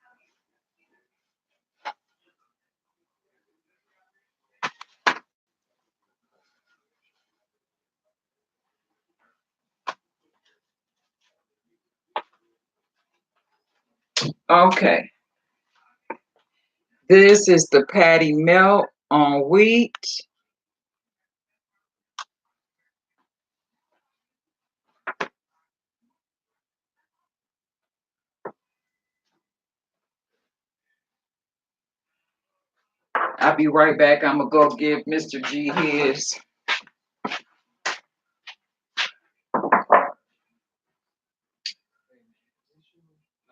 Okay. This is the patty melt on wheat. I'll be right back. I'm going to go give Mr. G his.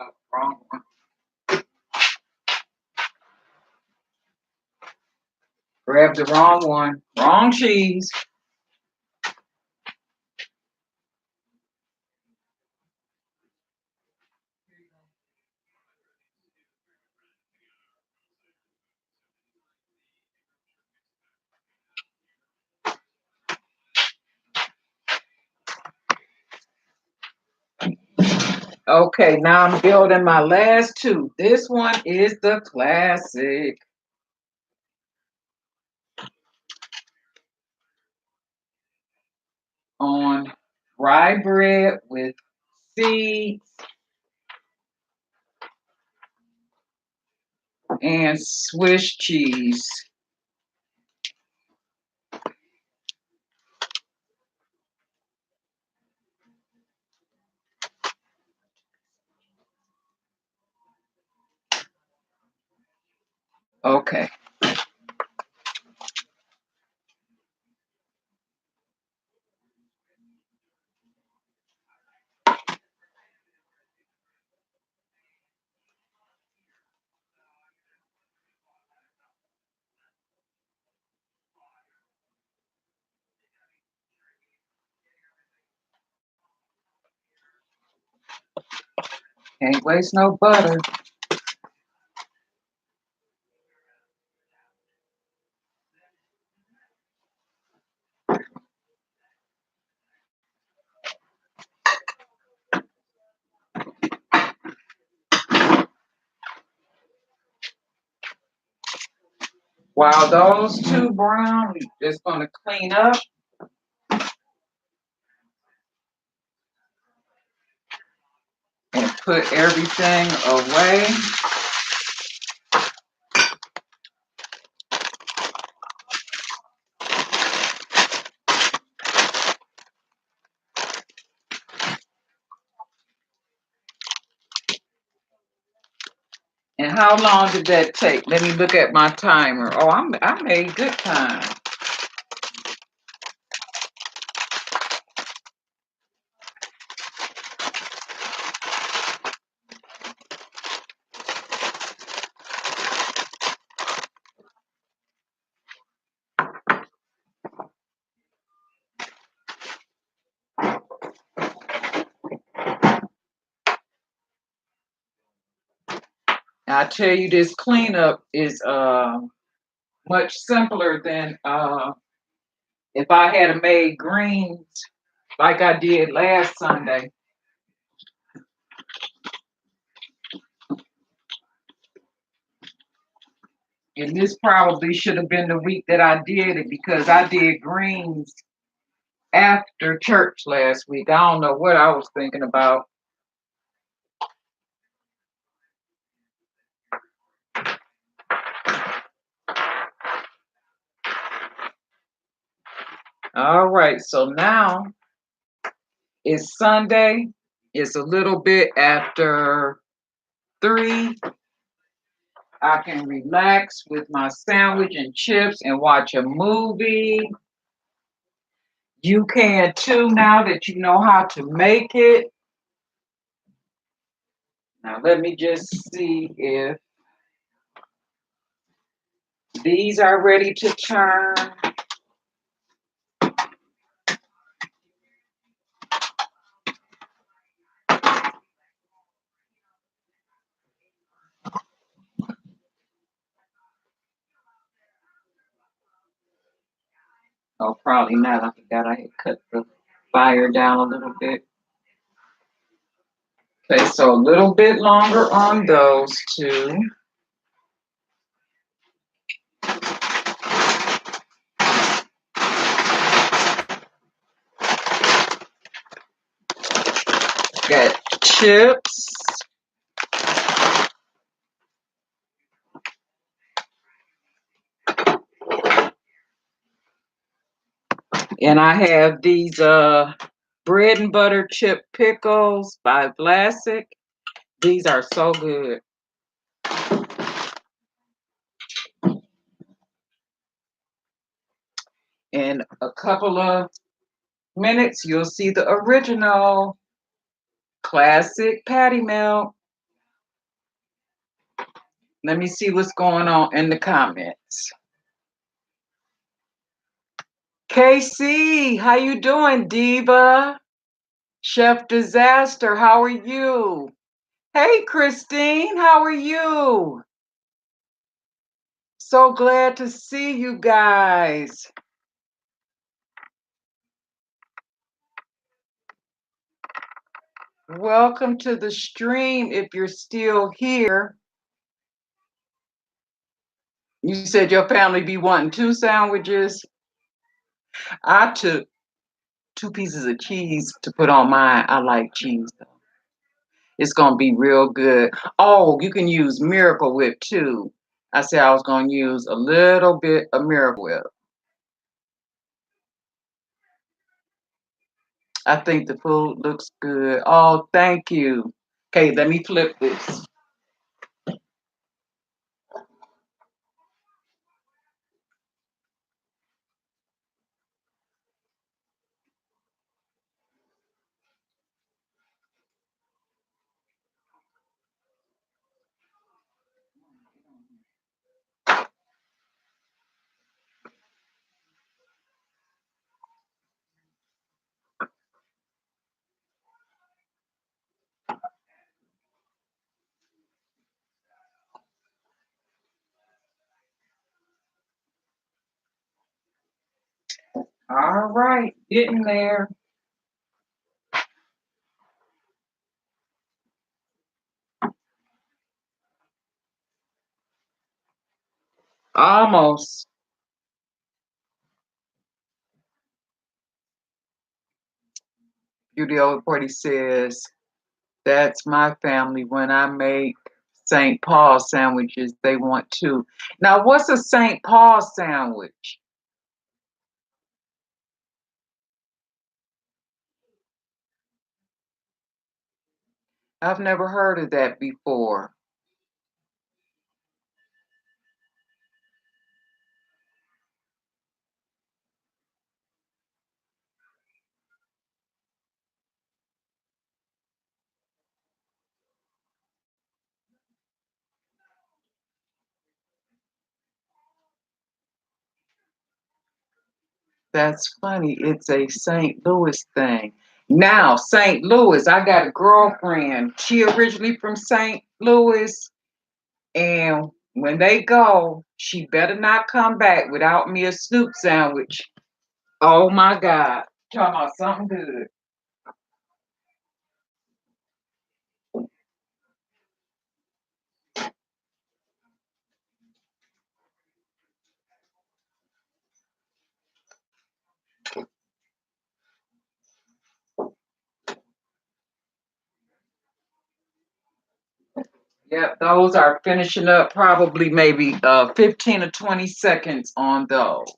Oh, wrong one. Grab the wrong one. Wrong cheese. Okay, now I'm building my last two. This one is the classic. On rye bread with seeds and Swiss cheese. Okay. Can't waste no butter. While those two brown, we're just going to clean up. And put everything away. And how long did that take? Let me look at my timer. Oh, I made good time. I tell you, this cleanup is much simpler than if I had made greens like I did last Sunday. And this probably should have been the week that I did it because I did greens after church last week. I don't know what I was thinking about. All right, so now it's Sunday. It's a little bit after 3. I can relax with my sandwich and chips and watch a movie. You can too now that you know how to make it. Now let me just see if these are ready to turn. Oh, probably not. I forgot I had cut the fire down a little bit. Okay, so a little bit longer on those two. Got chips. And I have these bread and butter chip pickles by CLASSIC. These are so good. In a couple of minutes, you'll see the original classic patty melt. Let me see what's going on in the comments. KC, how you doing, Diva? Chef Disaster, how are you? Hey, Christine, how are you? So glad to see you guys. Welcome to the stream if you're still here. You said your family be wanting 2 sandwiches. I took 2 pieces of cheese to put on mine. I like cheese though. It's gonna be real good. Oh, you can use Miracle Whip too. I said I was gonna use a little bit of Miracle Whip. I think the food looks good. Oh, thank you. Okay, let me flip this. All right, getting there. Almost. Beauty Old Party says, that's my family. When I make St. Paul sandwiches, they want 2. Now, what's a St. Paul sandwich? I've never heard of that before. That's funny. It's a St. Louis thing. Now, St. Louis, I got a girlfriend. She originally from St. Louis. And when they go, she better not come back without me a Snoop sandwich. Oh my God. Talking about something good. Yep, those are finishing up probably maybe 15 or 20 seconds on those.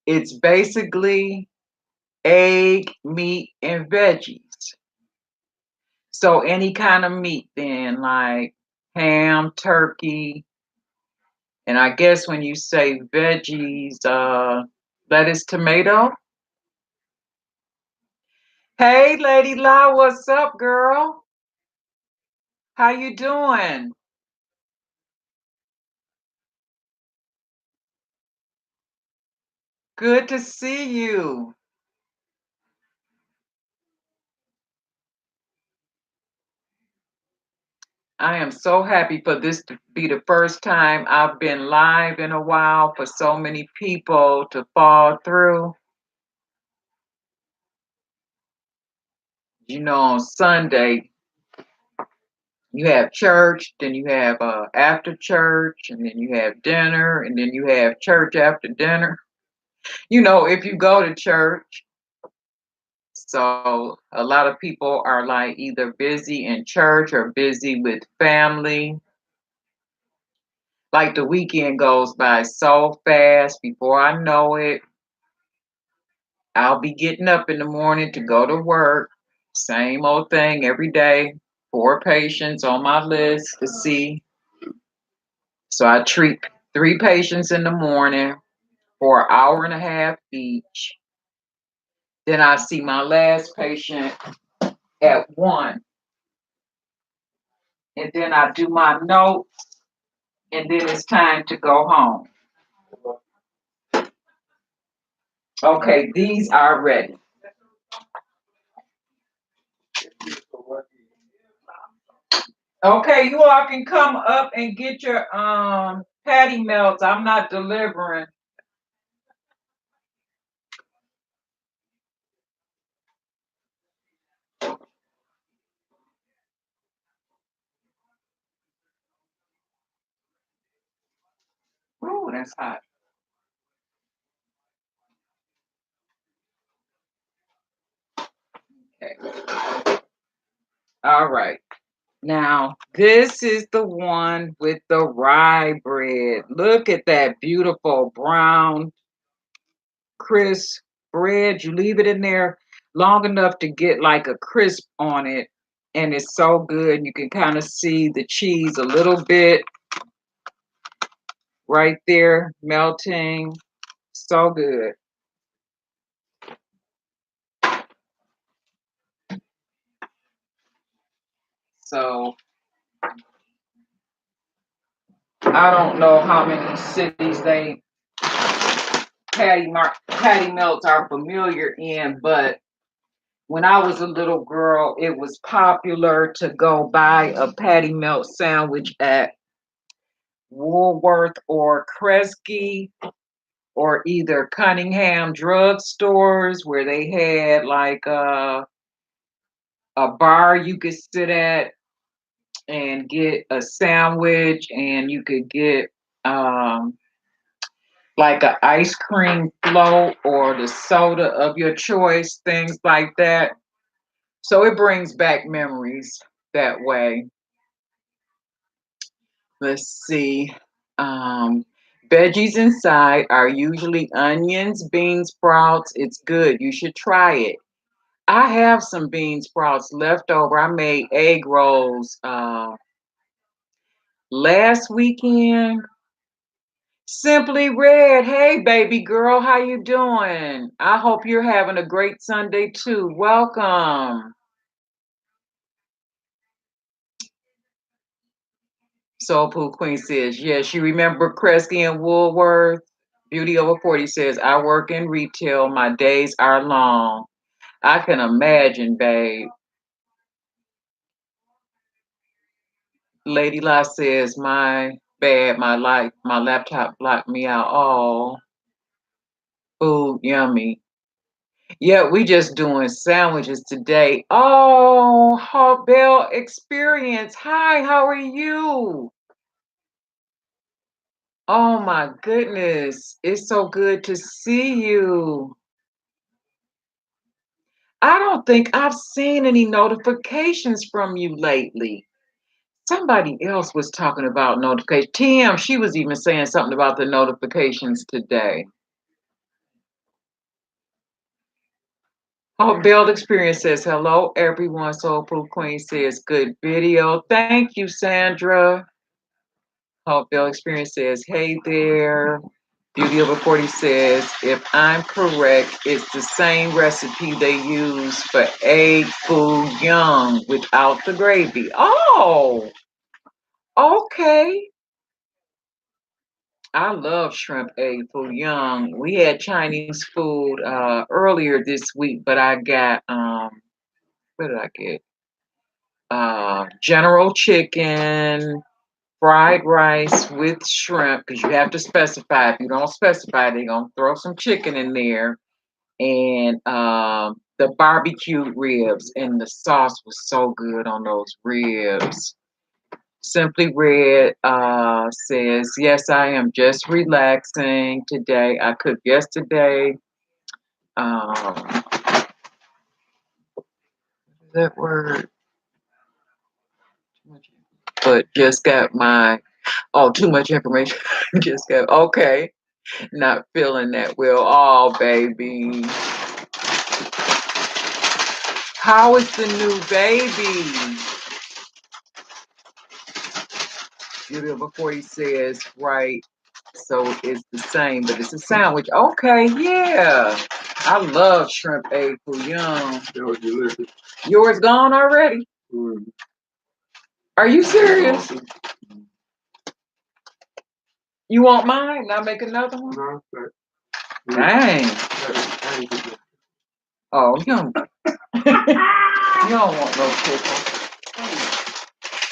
It's basically egg, meat, and veggies. So any kind of meat then, like ham, turkey, and I guess when you say veggies, lettuce, tomato. Hey, Lady La, what's up, girl? How you doing? Good to see you. I am so happy for this to be the first time I've been live in a while for so many people to fall through. You know, on Sunday, you have church, then you have after church, and then you have dinner, and then you have church after dinner. You know, if you go to church. So a lot of people are like either busy in church or busy with family. Like the weekend goes by so fast before I know it. I'll be getting up in the morning to go to work. Same old thing every day. 4 patients on my list to see. So I treat 3 patients in the morning for an hour and a half each. Then I see my last patient at 1. And then I do my notes. And then it's time to go home. Okay, these are ready. Okay, you all can come up and get your patty melts. I'm not delivering. Ooh, that's hot. Okay. All right. Now, this is the one with the rye bread. Look at that beautiful brown, crisp bread. You leave it in there long enough to get like a crisp on it. And it's so good. You can kind of see the cheese a little bit right there melting. So good. So I don't know how many cities they patty melts are familiar in, but when I was a little girl, it was popular to go buy a patty melt sandwich at Woolworth or Kresge or either Cunningham drugstores where they had like a bar you could sit at and get a sandwich, and you could get like an ice cream float or the soda of your choice, things like that. So it brings back memories that way. Let's see. Um, Veggies inside are usually onions, beans, sprouts. It's good. You should try it. I have some bean sprouts left over. I made egg rolls last weekend. Simply Red. Hey, baby girl, how you doing? I hope you're having a great Sunday too. Welcome. Soul Food Queen says, yes, you remember Kresge and Woolworth? Beauty Over 40 says, I work in retail. My days are long. I can imagine, babe. Lady La says, my bad, my laptop blocked me out. Oh, food, yummy. Yeah, we just doing sandwiches today. Oh, Hawk Bell Experience. Hi, how are you? Oh my goodness. It's so good to see you. I don't think I've seen any notifications from you lately. Somebody else was talking about notifications. TM, she was even saying something about the notifications today. Oh, Build Experience says, hello, everyone. SoulFoodQueen says, good video. Thank you, Sandra. Oh, Build Experience says, hey there. Beauty Over 40 says, if I'm correct, it's the same recipe they use for egg foo young without the gravy. Oh, okay. I love shrimp egg foo young. We had Chinese food earlier this week, but I got what did I get? General chicken, fried rice with shrimp, because you have to specify. If you don't specify, they're gonna throw some chicken in there, and the barbecued ribs, and the sauce was so good on those ribs. Simply Red says, yes, I am just relaxing today. I cooked yesterday. That word, but just got my, oh, too much information. Just got, okay, not feeling that well. Oh, baby. How is the new baby? Beauty before he says, right. So it's the same, but it's a sandwich. Okay, yeah. I love shrimp egg fouillon. Yours gone already? Are you serious? You want mine? I'll make another one? Dang. Oh, you don't, you don't want no pickle.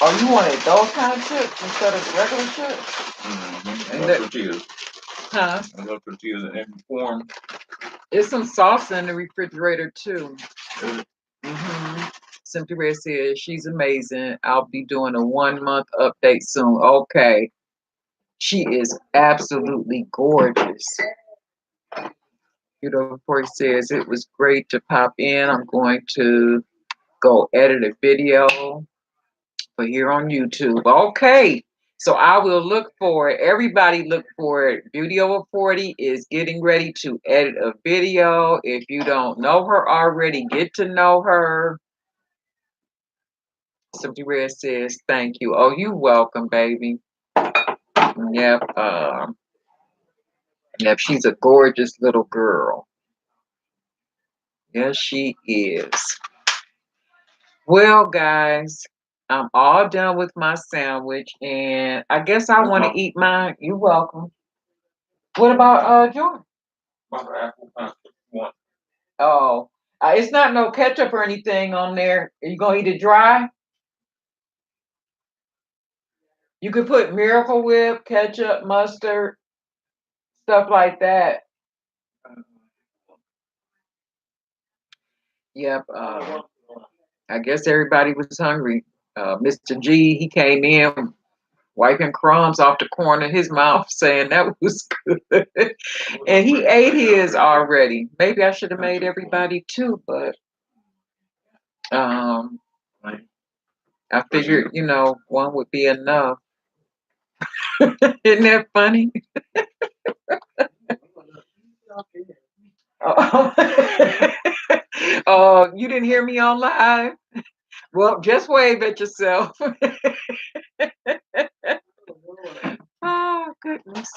Oh, you wanted those kind of chips instead of regular chips? And that tortillas. Huh? I love tortillas in every form. There's some sauce in the refrigerator too. Simply Red says she's amazing. I'll be doing a 1 month update soon. Okay. She is absolutely gorgeous. Before he says it was great to pop in. I'm going to go edit a video for here on YouTube. Okay. So I will look for it. Everybody look for it. Beauty Over 40 is getting ready to edit a video. If you don't know her already, get to know her. Simply Red says, thank you. Oh, you welcome, baby. Yep. Yep, she's a gorgeous little girl. Yes, she is. Well, guys, I'm all done with my sandwich, and I guess I want to eat mine. You're welcome. What about Jordan? Oh, it's not no ketchup or anything on there. Are you gonna eat it dry? You could put Miracle Whip, ketchup, mustard, stuff like that. Yep. I guess everybody was hungry. Mr. G, he came in wiping crumbs off the corner of his mouth, saying that was good, and he ate his already. Maybe I should have made everybody too, but I figured, one would be enough. Isn't that funny? Oh, oh, you didn't hear me on live? Well, just wave at yourself. Oh, goodness.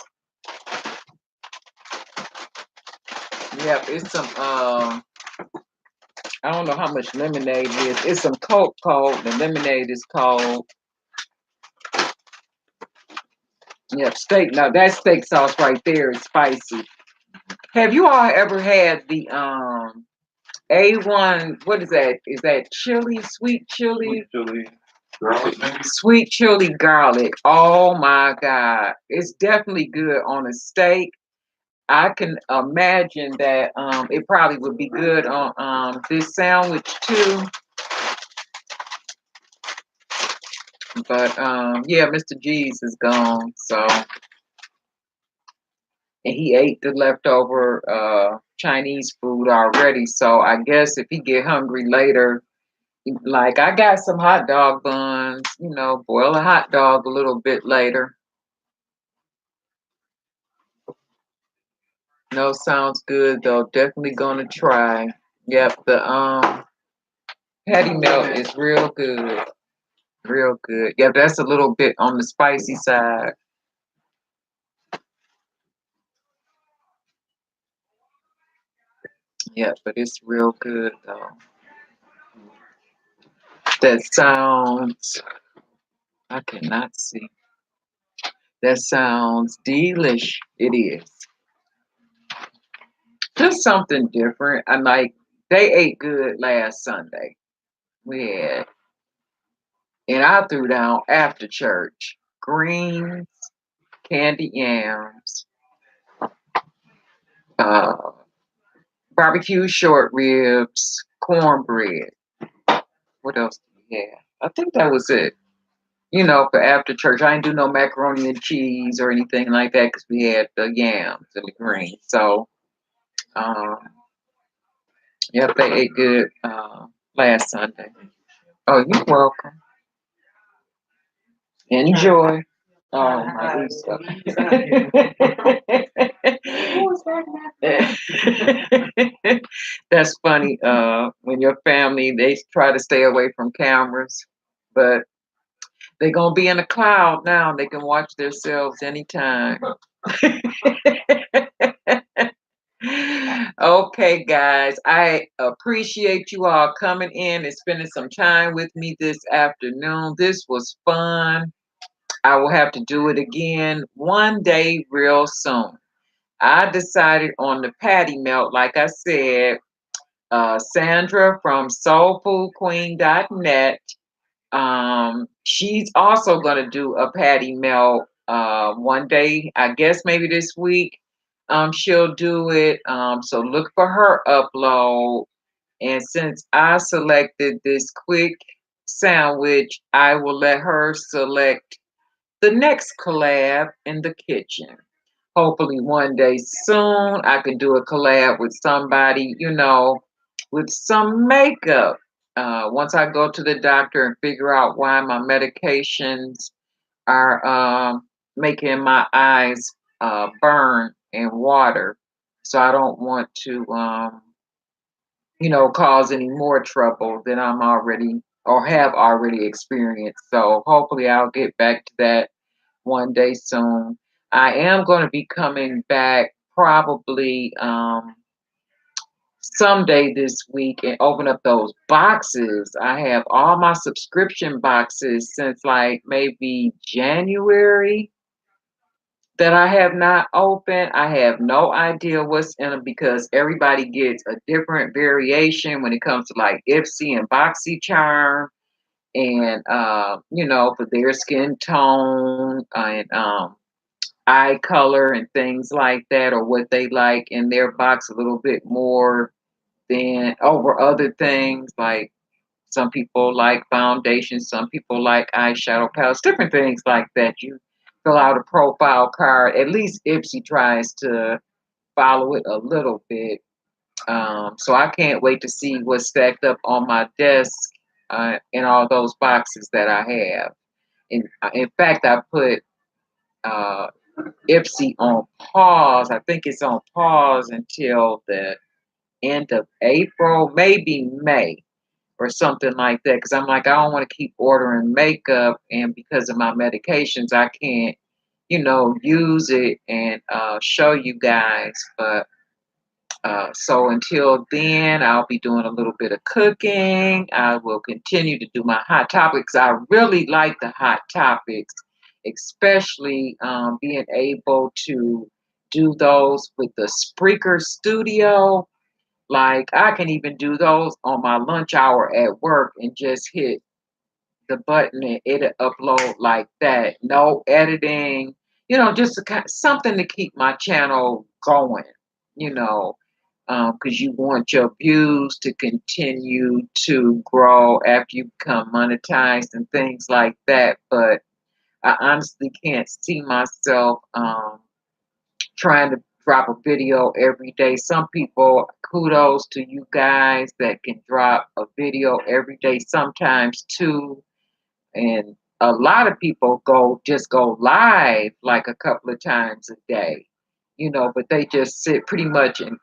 Yep, it's some, I don't know how much lemonade it is. It's some Coke cold. The lemonade is cold. Yep, steak. Now that steak sauce right there is spicy. Have you all ever had the A1? What is that? Is that chili? Sweet chili? Sweet chili garlic, maybe? Sweet chili garlic. Oh my God. It's definitely good on a steak. I can imagine that it probably would be good on this sandwich too. But yeah, Mr. G's is gone. So and he ate the leftover Chinese food already. So I guess if he get hungry later, like I got some hot dog buns, boil a hot dog a little bit later. No, sounds good though. Definitely gonna try. Yep, the patty melt is real good. Real good. Yep, that's a little bit on the spicy side. Yep, but it's real good though. That sounds I cannot see. That sounds delish. It is. Just something different. I like they ate good last Sunday. We had and I threw down after church. Greens, candy yams, uh, barbecue short ribs, cornbread. What else did we have? I think that was it. For after church. I didn't do no macaroni and cheese or anything like that because we had the yams and the greens. So, um, yep, they ate good last Sunday. Oh, you're welcome. Enjoy. Oh, my Easter. That's funny. When your family, they try to stay away from cameras, but they're going to be in a cloud now. They can watch themselves anytime. Okay, guys, I appreciate you all coming in and spending some time with me this afternoon. This was fun. I will have to do it again one day real soon. I decided on the patty melt, like I said, Sandra from SoulFoodQueen.net. She's also going to do a patty melt one day, I guess maybe this week. She'll do it. So look for her upload. And since I selected this quick sandwich, I will let her select the next collab in the kitchen. Hopefully, one day soon, I can do a collab with somebody, with some makeup. Once I go to the doctor and figure out why my medications are making my eyes burn and water. So I don't want to, cause any more trouble than I'm already or have already experienced. So hopefully I'll get back to that one day soon. I am going to be coming back probably someday this week and open up those boxes. I have all my subscription boxes since like maybe January that I have not opened. I have no idea what's in them because everybody gets a different variation when it comes to like Ipsy and BoxyCharm and for their skin tone and eye color and things like that, or what they like in their box a little bit more than over other things. Like some people like foundation, some people like eyeshadow palettes, different things like that. You fill out a profile card. At least Ipsy tries to follow it a little bit. So I can't wait to see what's stacked up on my desk in all those boxes that I have. In fact, I put uh, Ipsy on pause. I think it's on pause until the end of April, maybe May or something like that. Because I'm like, I don't want to keep ordering makeup, and because of my medications, I can't, use it and show you guys. But so until then, I'll be doing a little bit of cooking. I will continue to do my hot topics. I really like the hot topics. especially being able to do those with the Spreaker Studio. Like I can even do those on my lunch hour at work and just hit the button and it'll upload like that. No editing, just something to keep my channel going, you know, because you want your views to continue to grow after you become monetized and things like that. But I honestly can't see myself trying to drop a video every day. Some people, kudos to you guys that can drop a video every day, sometimes two. And a lot of people just go live like a couple of times a day, but they just sit pretty much in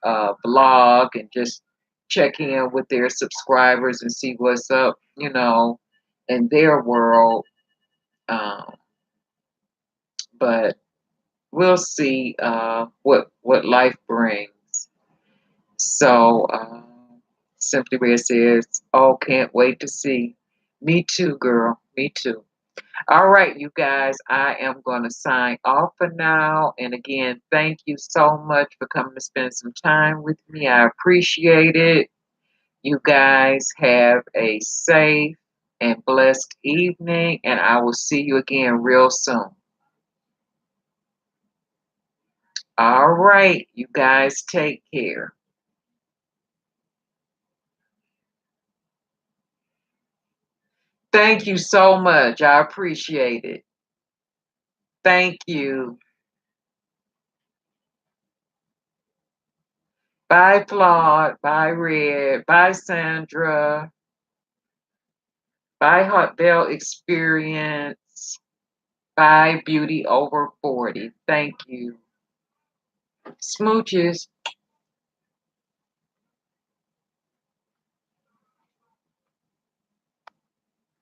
blog and just check in with their subscribers and see what's up, in their world. Um, but we'll see what life brings. So Simply Where says, "Oh, can't wait to see." Me too, girl. Me too. All right, you guys, I am going to sign off for now. And again, thank you so much for coming to spend some time with me. I appreciate it. You guys have a safe and blessed evening, and I will see you again real soon. All right, you guys take care. Thank you so much. I appreciate it. Thank you. Bye, Claude. Bye, Red. Bye, Sandra. Bye, Hot Bell Experience. Bye, Beauty Over 40. Thank you. Smooches.